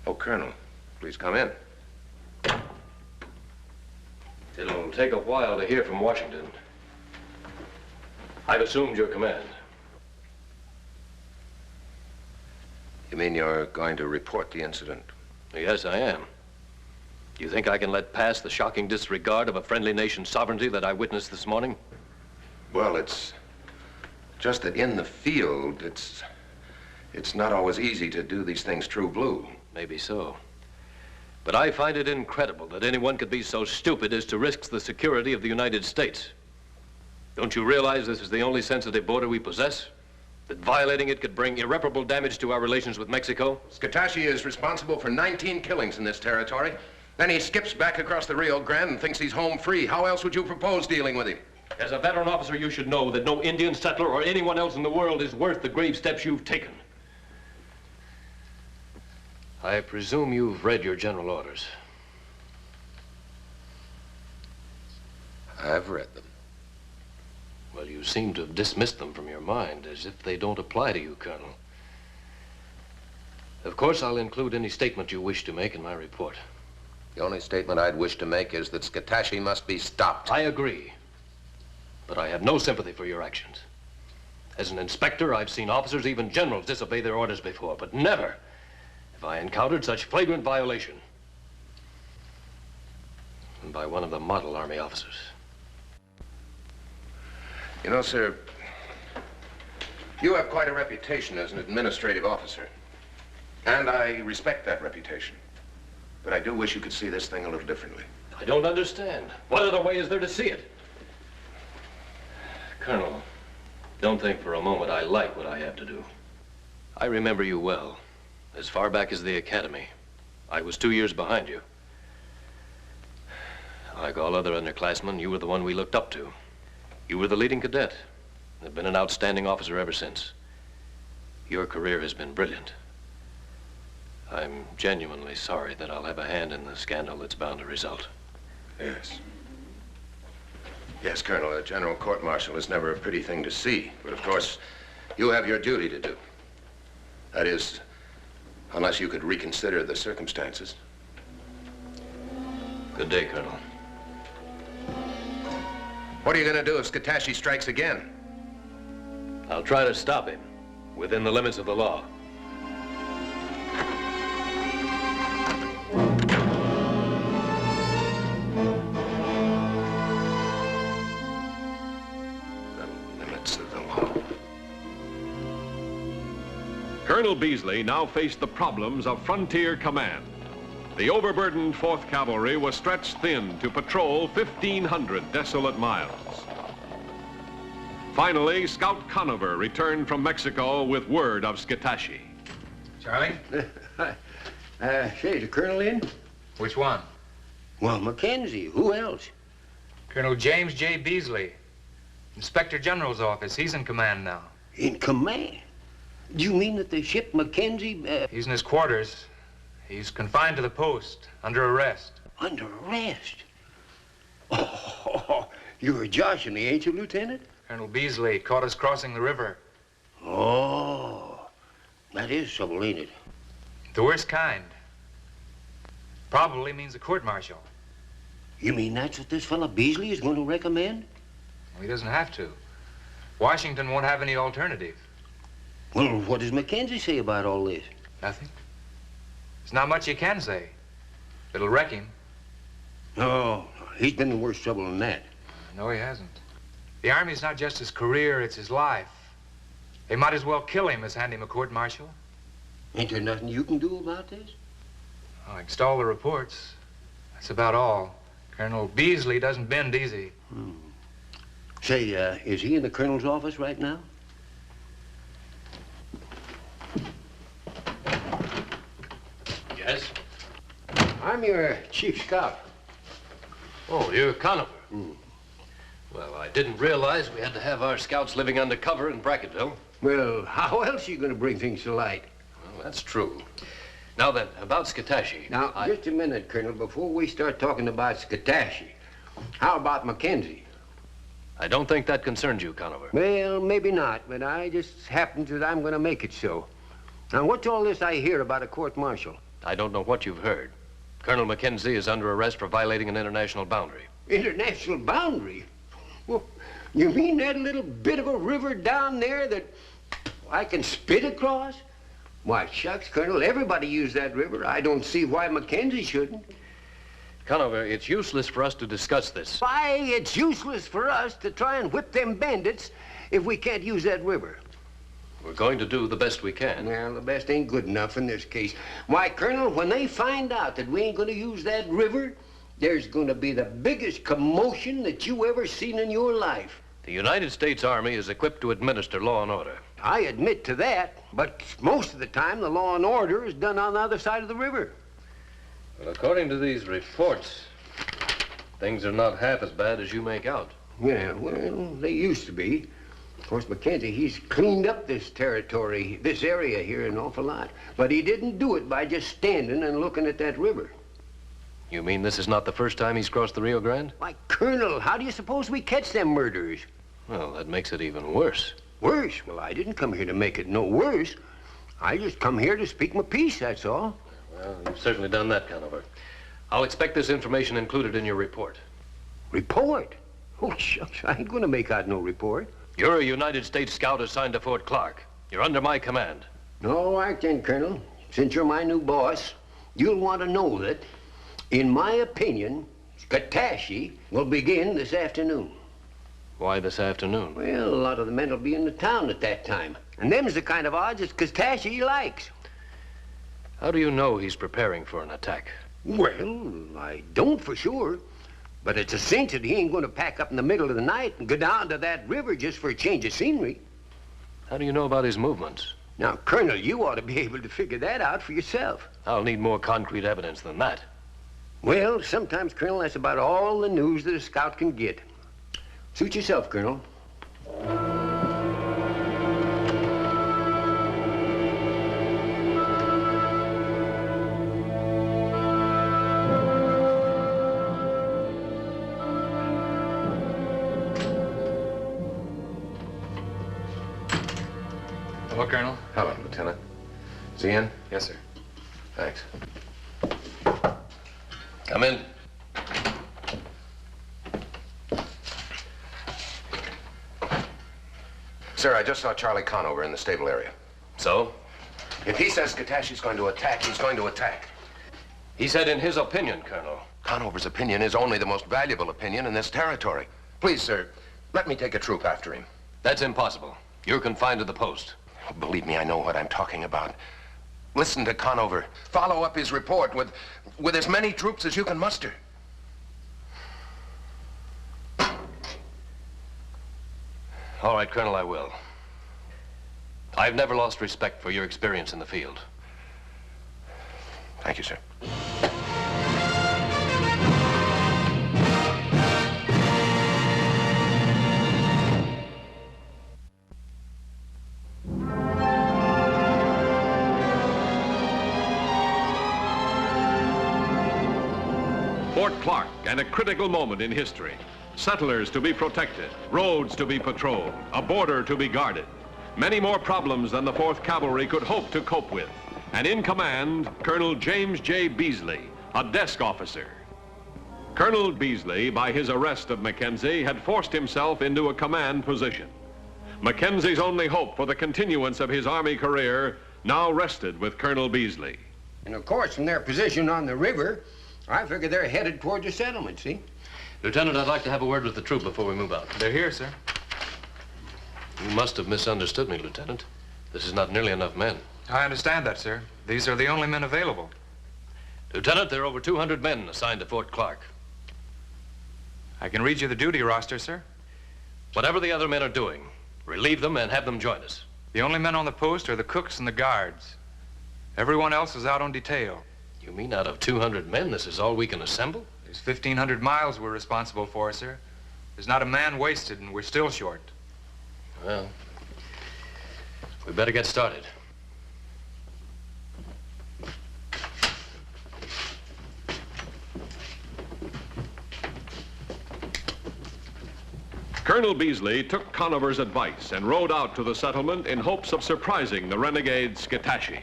[SPEAKER 5] Oh, Colonel, please come in.
[SPEAKER 14] It'll take a while to hear from Washington. I've assumed your command.
[SPEAKER 5] You mean you're going to report the incident?
[SPEAKER 14] Yes, I am. Do you think I can let pass the shocking disregard of a friendly nation's sovereignty that I witnessed this morning?
[SPEAKER 5] Well, it's just that in the field, it's not always easy to do these things true blue.
[SPEAKER 14] Maybe so. But I find it incredible that anyone could be so stupid as to risk the security of the United States. Don't you realize this is the only sensitive border we possess? That violating it could bring irreparable damage to our relations with Mexico?
[SPEAKER 5] Scatashi is responsible for 19 killings in this territory. Then he skips back across the Rio Grande and thinks he's home free. How else would you propose dealing with him?
[SPEAKER 14] As a veteran officer, you should know that no Indian settler or anyone else in the world is worth the grave steps you've taken. I presume you've read your general orders.
[SPEAKER 5] I've read them.
[SPEAKER 14] Well, you seem to have dismissed them from your mind, as if they don't apply to you, Colonel. Of course, I'll include any statement you wish to make in my report.
[SPEAKER 5] The only statement I'd wish to make is that Scatashi must be stopped.
[SPEAKER 14] I agree. But I have no sympathy for your actions. As an inspector, I've seen officers, even generals, disobey their orders before, but never have I encountered such flagrant violation. And by one of the model Army officers.
[SPEAKER 5] You know, sir, you have quite a reputation as an administrative officer. And I respect that reputation. But I do wish you could see this thing a little differently.
[SPEAKER 14] I don't understand. What other way is there to see it? Colonel, don't think for a moment I like what I have to do. I remember you well. As far back as the academy. I was 2 years behind you. Like all other underclassmen, you were the one we looked up to. You were the leading cadet. Have been an outstanding officer ever since. Your career has been brilliant. I'm genuinely sorry that I'll have a hand in the scandal that's bound to result.
[SPEAKER 5] Yes. Yes, Colonel, a general court-martial is never a pretty thing to see. But of course, you have your duty to do. That is, unless you could reconsider the circumstances.
[SPEAKER 14] Good day, Colonel.
[SPEAKER 5] What are you going to do if Scatashi strikes again?
[SPEAKER 14] I'll try to stop him within the limits of the law.
[SPEAKER 5] The limits of the law.
[SPEAKER 1] Colonel Beasley now faced the problems of frontier command. The overburdened 4th Cavalry was stretched thin to patrol 1,500 desolate miles. Finally, Scout Conover returned from Mexico with word of Scatashi.
[SPEAKER 20] Charlie?
[SPEAKER 11] Say, is the colonel in?
[SPEAKER 20] Which one?
[SPEAKER 11] Well, Mackenzie. Who else?
[SPEAKER 20] Colonel James J. Beasley, Inspector General's office. He's in command now.
[SPEAKER 11] In command? Do you mean that they shipped Mackenzie?
[SPEAKER 20] He's in his quarters. He's confined to the post, under arrest.
[SPEAKER 11] Under arrest? Oh, you're joshing me, ain't you, Lieutenant?
[SPEAKER 20] Colonel Beasley caught us crossing the river.
[SPEAKER 11] Oh, that is trouble, ain't it?
[SPEAKER 20] The worst kind. Probably means a court-martial.
[SPEAKER 11] You mean that's what this fella Beasley is going to recommend?
[SPEAKER 20] Well, he doesn't have to. Washington won't have any alternative.
[SPEAKER 11] Well, what does Mackenzie say about all this?
[SPEAKER 20] Nothing. There's not much you can say. It'll wreck him.
[SPEAKER 11] No, he's been in worse trouble than that.
[SPEAKER 20] No, he hasn't. The Army's not just his career, it's his life. They might as well kill him as hand him a court-martial.
[SPEAKER 11] Ain't there nothing you can do about this?
[SPEAKER 20] Oh, install the reports. That's about all. Colonel Beasley doesn't bend easy.
[SPEAKER 11] Say, is he in the colonel's office right now?
[SPEAKER 14] Yes?
[SPEAKER 11] I'm your chief scout.
[SPEAKER 14] Oh, you're Conover. Well, I didn't realize we had to have our scouts living undercover in Brackettville.
[SPEAKER 11] Well, how else are you going to bring things to light?
[SPEAKER 14] Well, that's true. Now then, about Skatashi.
[SPEAKER 11] Now, just a minute, Colonel. Before we start talking about Skatashi, how about Mackenzie?
[SPEAKER 14] I don't think that concerns you, Conover.
[SPEAKER 11] Well, maybe not, but I just happens that I'm going to make it so. Now, what's all this I hear about a court-martial?
[SPEAKER 14] I don't know what you've heard. Colonel Mackenzie is under arrest for violating an international boundary.
[SPEAKER 11] International boundary? Well, you mean that little bit of a river down there that I can spit across? Why, shucks, Colonel, everybody used that river. I don't see why Mackenzie shouldn't.
[SPEAKER 14] Conover, it's useless for us to discuss this.
[SPEAKER 11] Why, it's useless for us to try and whip them bandits if we can't use that river.
[SPEAKER 14] We're going to do the best we can.
[SPEAKER 11] Well, the best ain't good enough in this case. Why, Colonel, when they find out that we ain't going to use that river, there's going to be the biggest commotion that you ever seen in your life.
[SPEAKER 14] The United States Army is equipped to administer law and order.
[SPEAKER 11] I admit to that, but most of the time the law and order is done on the other side of the river.
[SPEAKER 14] Well, according to these reports, things are not half as bad as you make out.
[SPEAKER 11] Yeah, well, they used to be. Of course, Mackenzie, he's cleaned up this territory, this area here an awful lot. But he didn't do it by just standing and looking at that river.
[SPEAKER 14] You mean this is not the first time he's crossed the Rio Grande?
[SPEAKER 11] Why, Colonel, how do you suppose we catch them murderers?
[SPEAKER 14] Well, that makes it even worse.
[SPEAKER 11] Worse? Well, I didn't come here to make it no worse. I just come here to speak my piece, that's all.
[SPEAKER 14] Well, you've certainly done that, Conover. I'll expect this information included in your report.
[SPEAKER 11] Report? Oh, shucks, I ain't gonna make out no report.
[SPEAKER 14] You're a United States Scout assigned to Fort Clark. You're under my command.
[SPEAKER 11] All right then, Colonel. Since you're my new boss, you'll want to know that, in my opinion, Skatashi will begin this afternoon.
[SPEAKER 14] Why this afternoon?
[SPEAKER 11] Well, a lot of the men will be in the town at that time. And them's the kind of odds that Skatashi likes.
[SPEAKER 14] How do you know he's preparing for an attack?
[SPEAKER 11] Well, I don't for sure. But it's a cinch that he ain't going to pack up in the middle of the night and go down to that river just for a change of scenery.
[SPEAKER 14] How do you know about his movements?
[SPEAKER 11] Now, Colonel, you ought to be able to figure that out for yourself.
[SPEAKER 14] I'll need more concrete evidence than that.
[SPEAKER 11] Well, sometimes, Colonel, that's about all the news that a scout can get. Suit yourself, Colonel.
[SPEAKER 20] Hello, Colonel.
[SPEAKER 5] Hello, Lieutenant. Is he in?
[SPEAKER 20] Yes, sir.
[SPEAKER 5] Thanks.
[SPEAKER 14] Come in.
[SPEAKER 5] Sir, I just saw Charlie Conover in the stable area.
[SPEAKER 14] So?
[SPEAKER 5] If he says Skatashi's going to attack, he's going to attack.
[SPEAKER 14] He said in his opinion, Colonel.
[SPEAKER 5] Conover's opinion is only the most valuable opinion in this territory. Please, sir, let me take a troop after him.
[SPEAKER 14] That's impossible. You're confined to the post.
[SPEAKER 5] Believe me, I know what I'm talking about. Listen to Conover. Follow up his report with as many troops as you can muster.
[SPEAKER 14] All right, Colonel, I will. I've never lost respect for your experience in the field.
[SPEAKER 5] Thank you, sir.
[SPEAKER 1] Fort Clark, and a critical moment in history. Settlers to be protected, roads to be patrolled, a border to be guarded. Many more problems than the 4th Cavalry could hope to cope with. And in command, Colonel James J. Beasley, a desk officer. Colonel Beasley, by his arrest of Mackenzie, had forced himself into a command position. Mackenzie's only hope for the continuance of his Army career now rested with Colonel Beasley.
[SPEAKER 11] And of course, from their position on the river, I figure they're headed toward the settlement, see?
[SPEAKER 14] Lieutenant, I'd like to have a word with the troop before we move out.
[SPEAKER 20] They're here, sir.
[SPEAKER 14] You must have misunderstood me, Lieutenant. This is not nearly enough men.
[SPEAKER 20] I understand that, sir. These are the only men available.
[SPEAKER 14] Lieutenant, there are over 200 men assigned to Fort Clark.
[SPEAKER 20] I can read you the duty roster, sir.
[SPEAKER 14] Whatever the other men are doing, relieve them and have them join us.
[SPEAKER 20] The only men on the post are the cooks and the guards. Everyone else is out on detail.
[SPEAKER 14] You mean out of 200 men, this is all we can assemble?
[SPEAKER 20] There's 1,500 miles we're responsible for, sir. There's not a man wasted, and we're still short.
[SPEAKER 14] Well, we better get started.
[SPEAKER 1] Colonel Beasley took Conover's advice and rode out to the settlement in hopes of surprising the renegade Skitashi.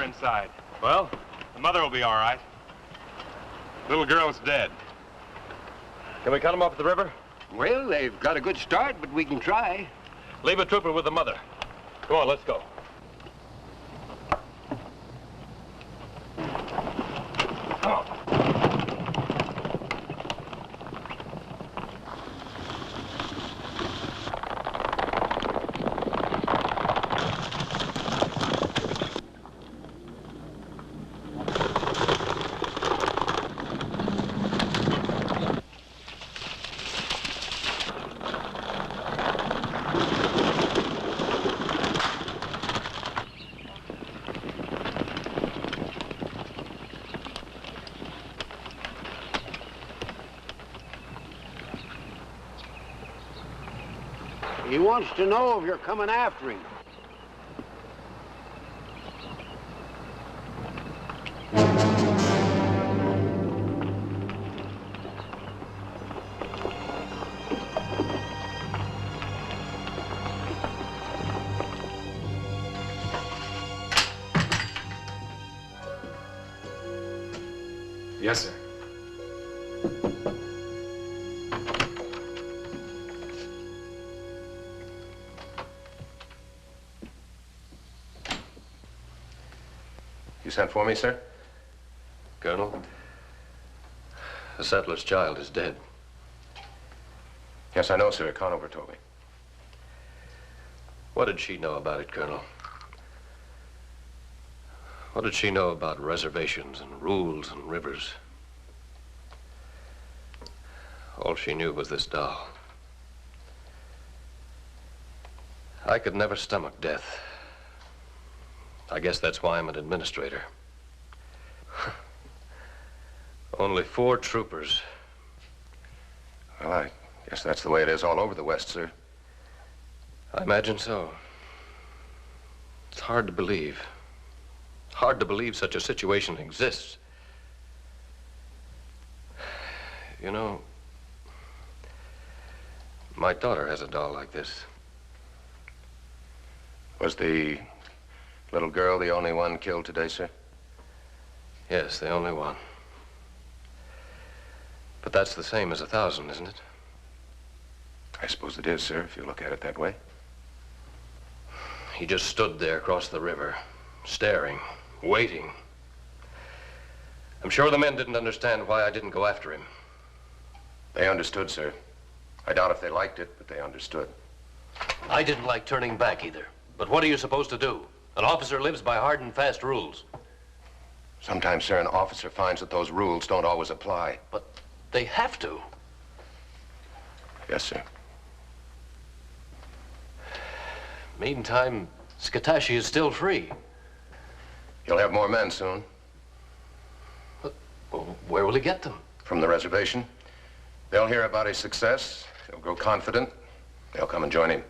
[SPEAKER 16] Inside. Well, the mother will be all right. Little girl's dead.
[SPEAKER 14] Can we cut them off at the river?
[SPEAKER 11] Well, they've got a good start, but we can try.
[SPEAKER 14] Leave a trooper with the mother. Come on, let's go.
[SPEAKER 11] He wants to know if you're coming after him.
[SPEAKER 20] Yes, sir.
[SPEAKER 5] You sent for me, sir?
[SPEAKER 14] Colonel, the settler's child is dead.
[SPEAKER 5] Yes, I know, sir. Conover told me.
[SPEAKER 14] What did she know about it, Colonel? What did she know about reservations and rules and rivers? All she knew was this doll. I could never stomach death. I guess that's why I'm an administrator. Only 4 troopers.
[SPEAKER 5] Well, I guess that's the way it is all over the West, sir.
[SPEAKER 14] I imagine so. It's hard to believe. Hard to believe such a situation exists. You know, my daughter has a doll like this.
[SPEAKER 5] Was the little girl the only one killed today, sir?
[SPEAKER 14] Yes, the only one. But that's the same as 1,000, isn't it?
[SPEAKER 5] I suppose it is, sir, if you look at it that way.
[SPEAKER 14] He just stood there across the river, staring, waiting. I'm sure the men didn't understand why I didn't go after him.
[SPEAKER 5] They understood, sir. I doubt if they liked it, but they understood.
[SPEAKER 14] I didn't like turning back either. But what are you supposed to do? An officer lives by hard and fast rules.
[SPEAKER 5] Sometimes, sir, an officer finds that those rules don't always apply.
[SPEAKER 14] But they have to.
[SPEAKER 5] Yes, sir.
[SPEAKER 14] Meantime, Scatashi is still free.
[SPEAKER 5] He'll have more men soon.
[SPEAKER 14] Well, where will he get them?
[SPEAKER 5] From the reservation. They'll hear about his success. He'll grow confident. They'll come and join him.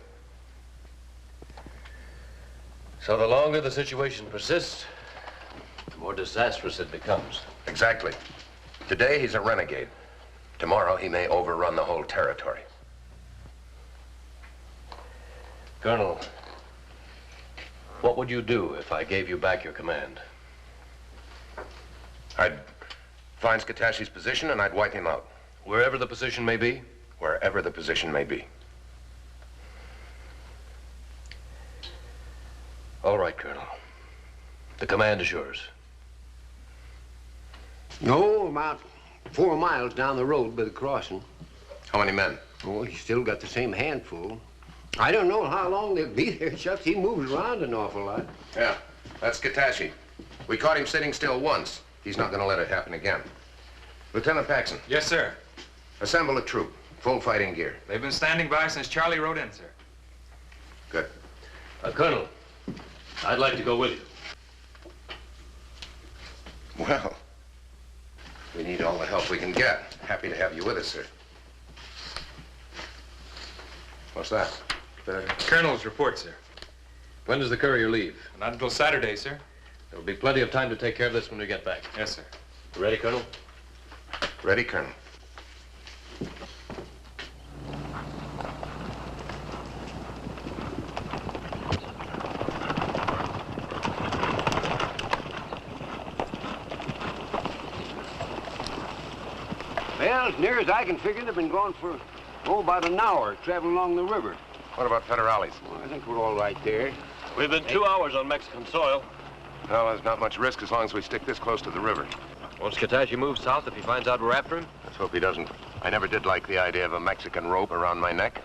[SPEAKER 14] So the longer the situation persists, the more disastrous it becomes.
[SPEAKER 5] Exactly. Today, he's a renegade. Tomorrow, he may overrun the whole territory.
[SPEAKER 14] Colonel, what would you do if I gave you back your command?
[SPEAKER 5] I'd find Skatashi's position and I'd wipe him out.
[SPEAKER 14] Wherever the position may be?
[SPEAKER 5] Wherever the position may be.
[SPEAKER 14] All right, Colonel. The command is yours.
[SPEAKER 11] No, about 4 miles down the road by the crossing.
[SPEAKER 5] How many men?
[SPEAKER 11] Oh, he's still got the same handful. I don't know how long they'll be there, Shucks. He moves around an awful lot.
[SPEAKER 5] Yeah, that's Skatashi. We caught him sitting still once. He's not going to let it happen again. Lieutenant Paxson.
[SPEAKER 21] Yes, sir.
[SPEAKER 5] Assemble a troop. Full fighting gear.
[SPEAKER 21] They've been standing by since Charlie rode in, sir.
[SPEAKER 5] Good.
[SPEAKER 14] Colonel, I'd like to go with you.
[SPEAKER 5] Well, we need all the help we can get. Happy to have you with us, sir. What's that?
[SPEAKER 21] The Colonel's report, sir.
[SPEAKER 14] When does the courier leave?
[SPEAKER 21] Not until Saturday, sir.
[SPEAKER 14] There'll be plenty of time to take care of this when we get back.
[SPEAKER 21] Yes, sir.
[SPEAKER 14] You ready, Colonel?
[SPEAKER 5] Ready, Colonel.
[SPEAKER 11] Well, as near as I can figure, they've been gone for, about an hour, traveling along the river.
[SPEAKER 5] What about federales?
[SPEAKER 11] Well, I think we're all right there.
[SPEAKER 14] We've been 2 hours on Mexican soil.
[SPEAKER 5] Well, there's not much risk as long as we stick this close to the river.
[SPEAKER 14] Won't Skatashi move south if he finds out we're after him?
[SPEAKER 5] Let's hope he doesn't. I never did like the idea of a Mexican rope around my neck.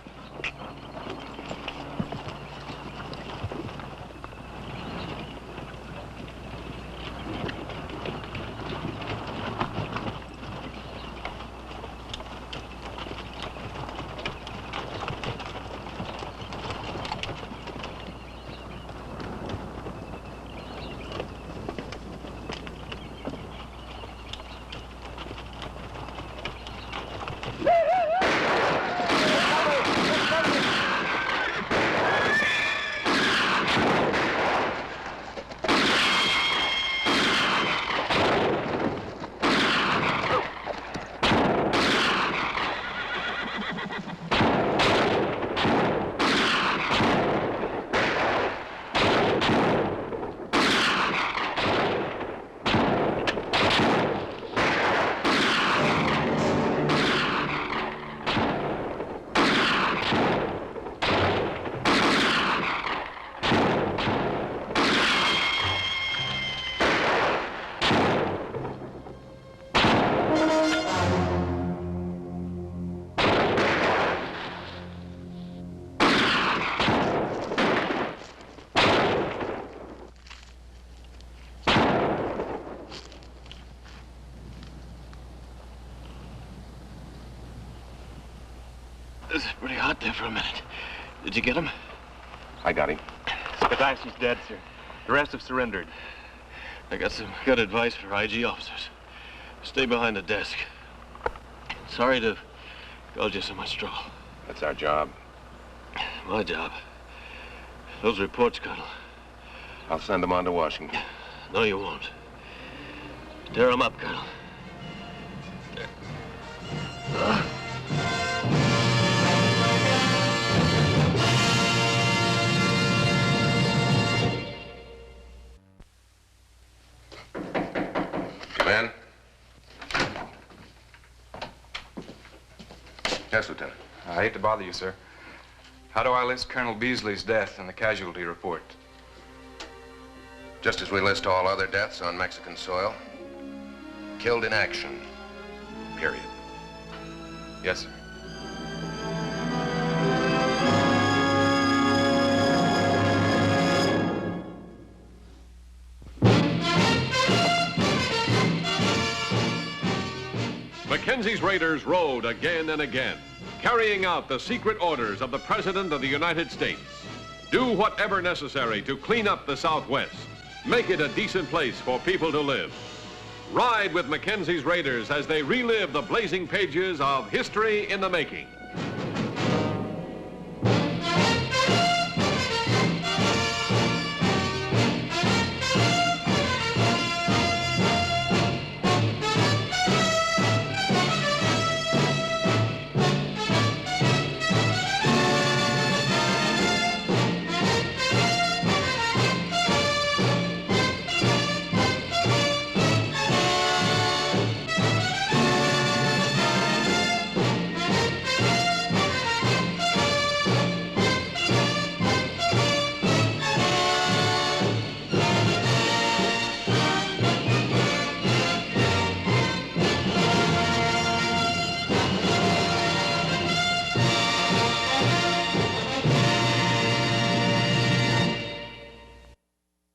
[SPEAKER 7] This is pretty hot there for a minute. Did you get him?
[SPEAKER 5] I got him.
[SPEAKER 7] Skatashi's dead, sir. The rest have surrendered. I got some good advice for IG officers. Stay behind the desk. Sorry to cause you so much trouble.
[SPEAKER 5] That's our job.
[SPEAKER 7] My job. Those reports, Colonel.
[SPEAKER 5] I'll send them on to Washington.
[SPEAKER 7] No, you won't. Tear them up, Colonel.
[SPEAKER 5] Man? Yes, Lieutenant.
[SPEAKER 21] I hate to bother you, sir. How do I list Colonel Beasley's death in the casualty report?
[SPEAKER 5] Just as we list all other deaths on Mexican soil. Killed in action. Period.
[SPEAKER 21] Yes, sir.
[SPEAKER 1] Mackenzie's raiders rode again and again, carrying out the secret orders of the President of the United States. Do whatever necessary to clean up the Southwest. Make it a decent place for people to live. Ride with Mackenzie's Raiders as they relive the blazing pages of history in the making.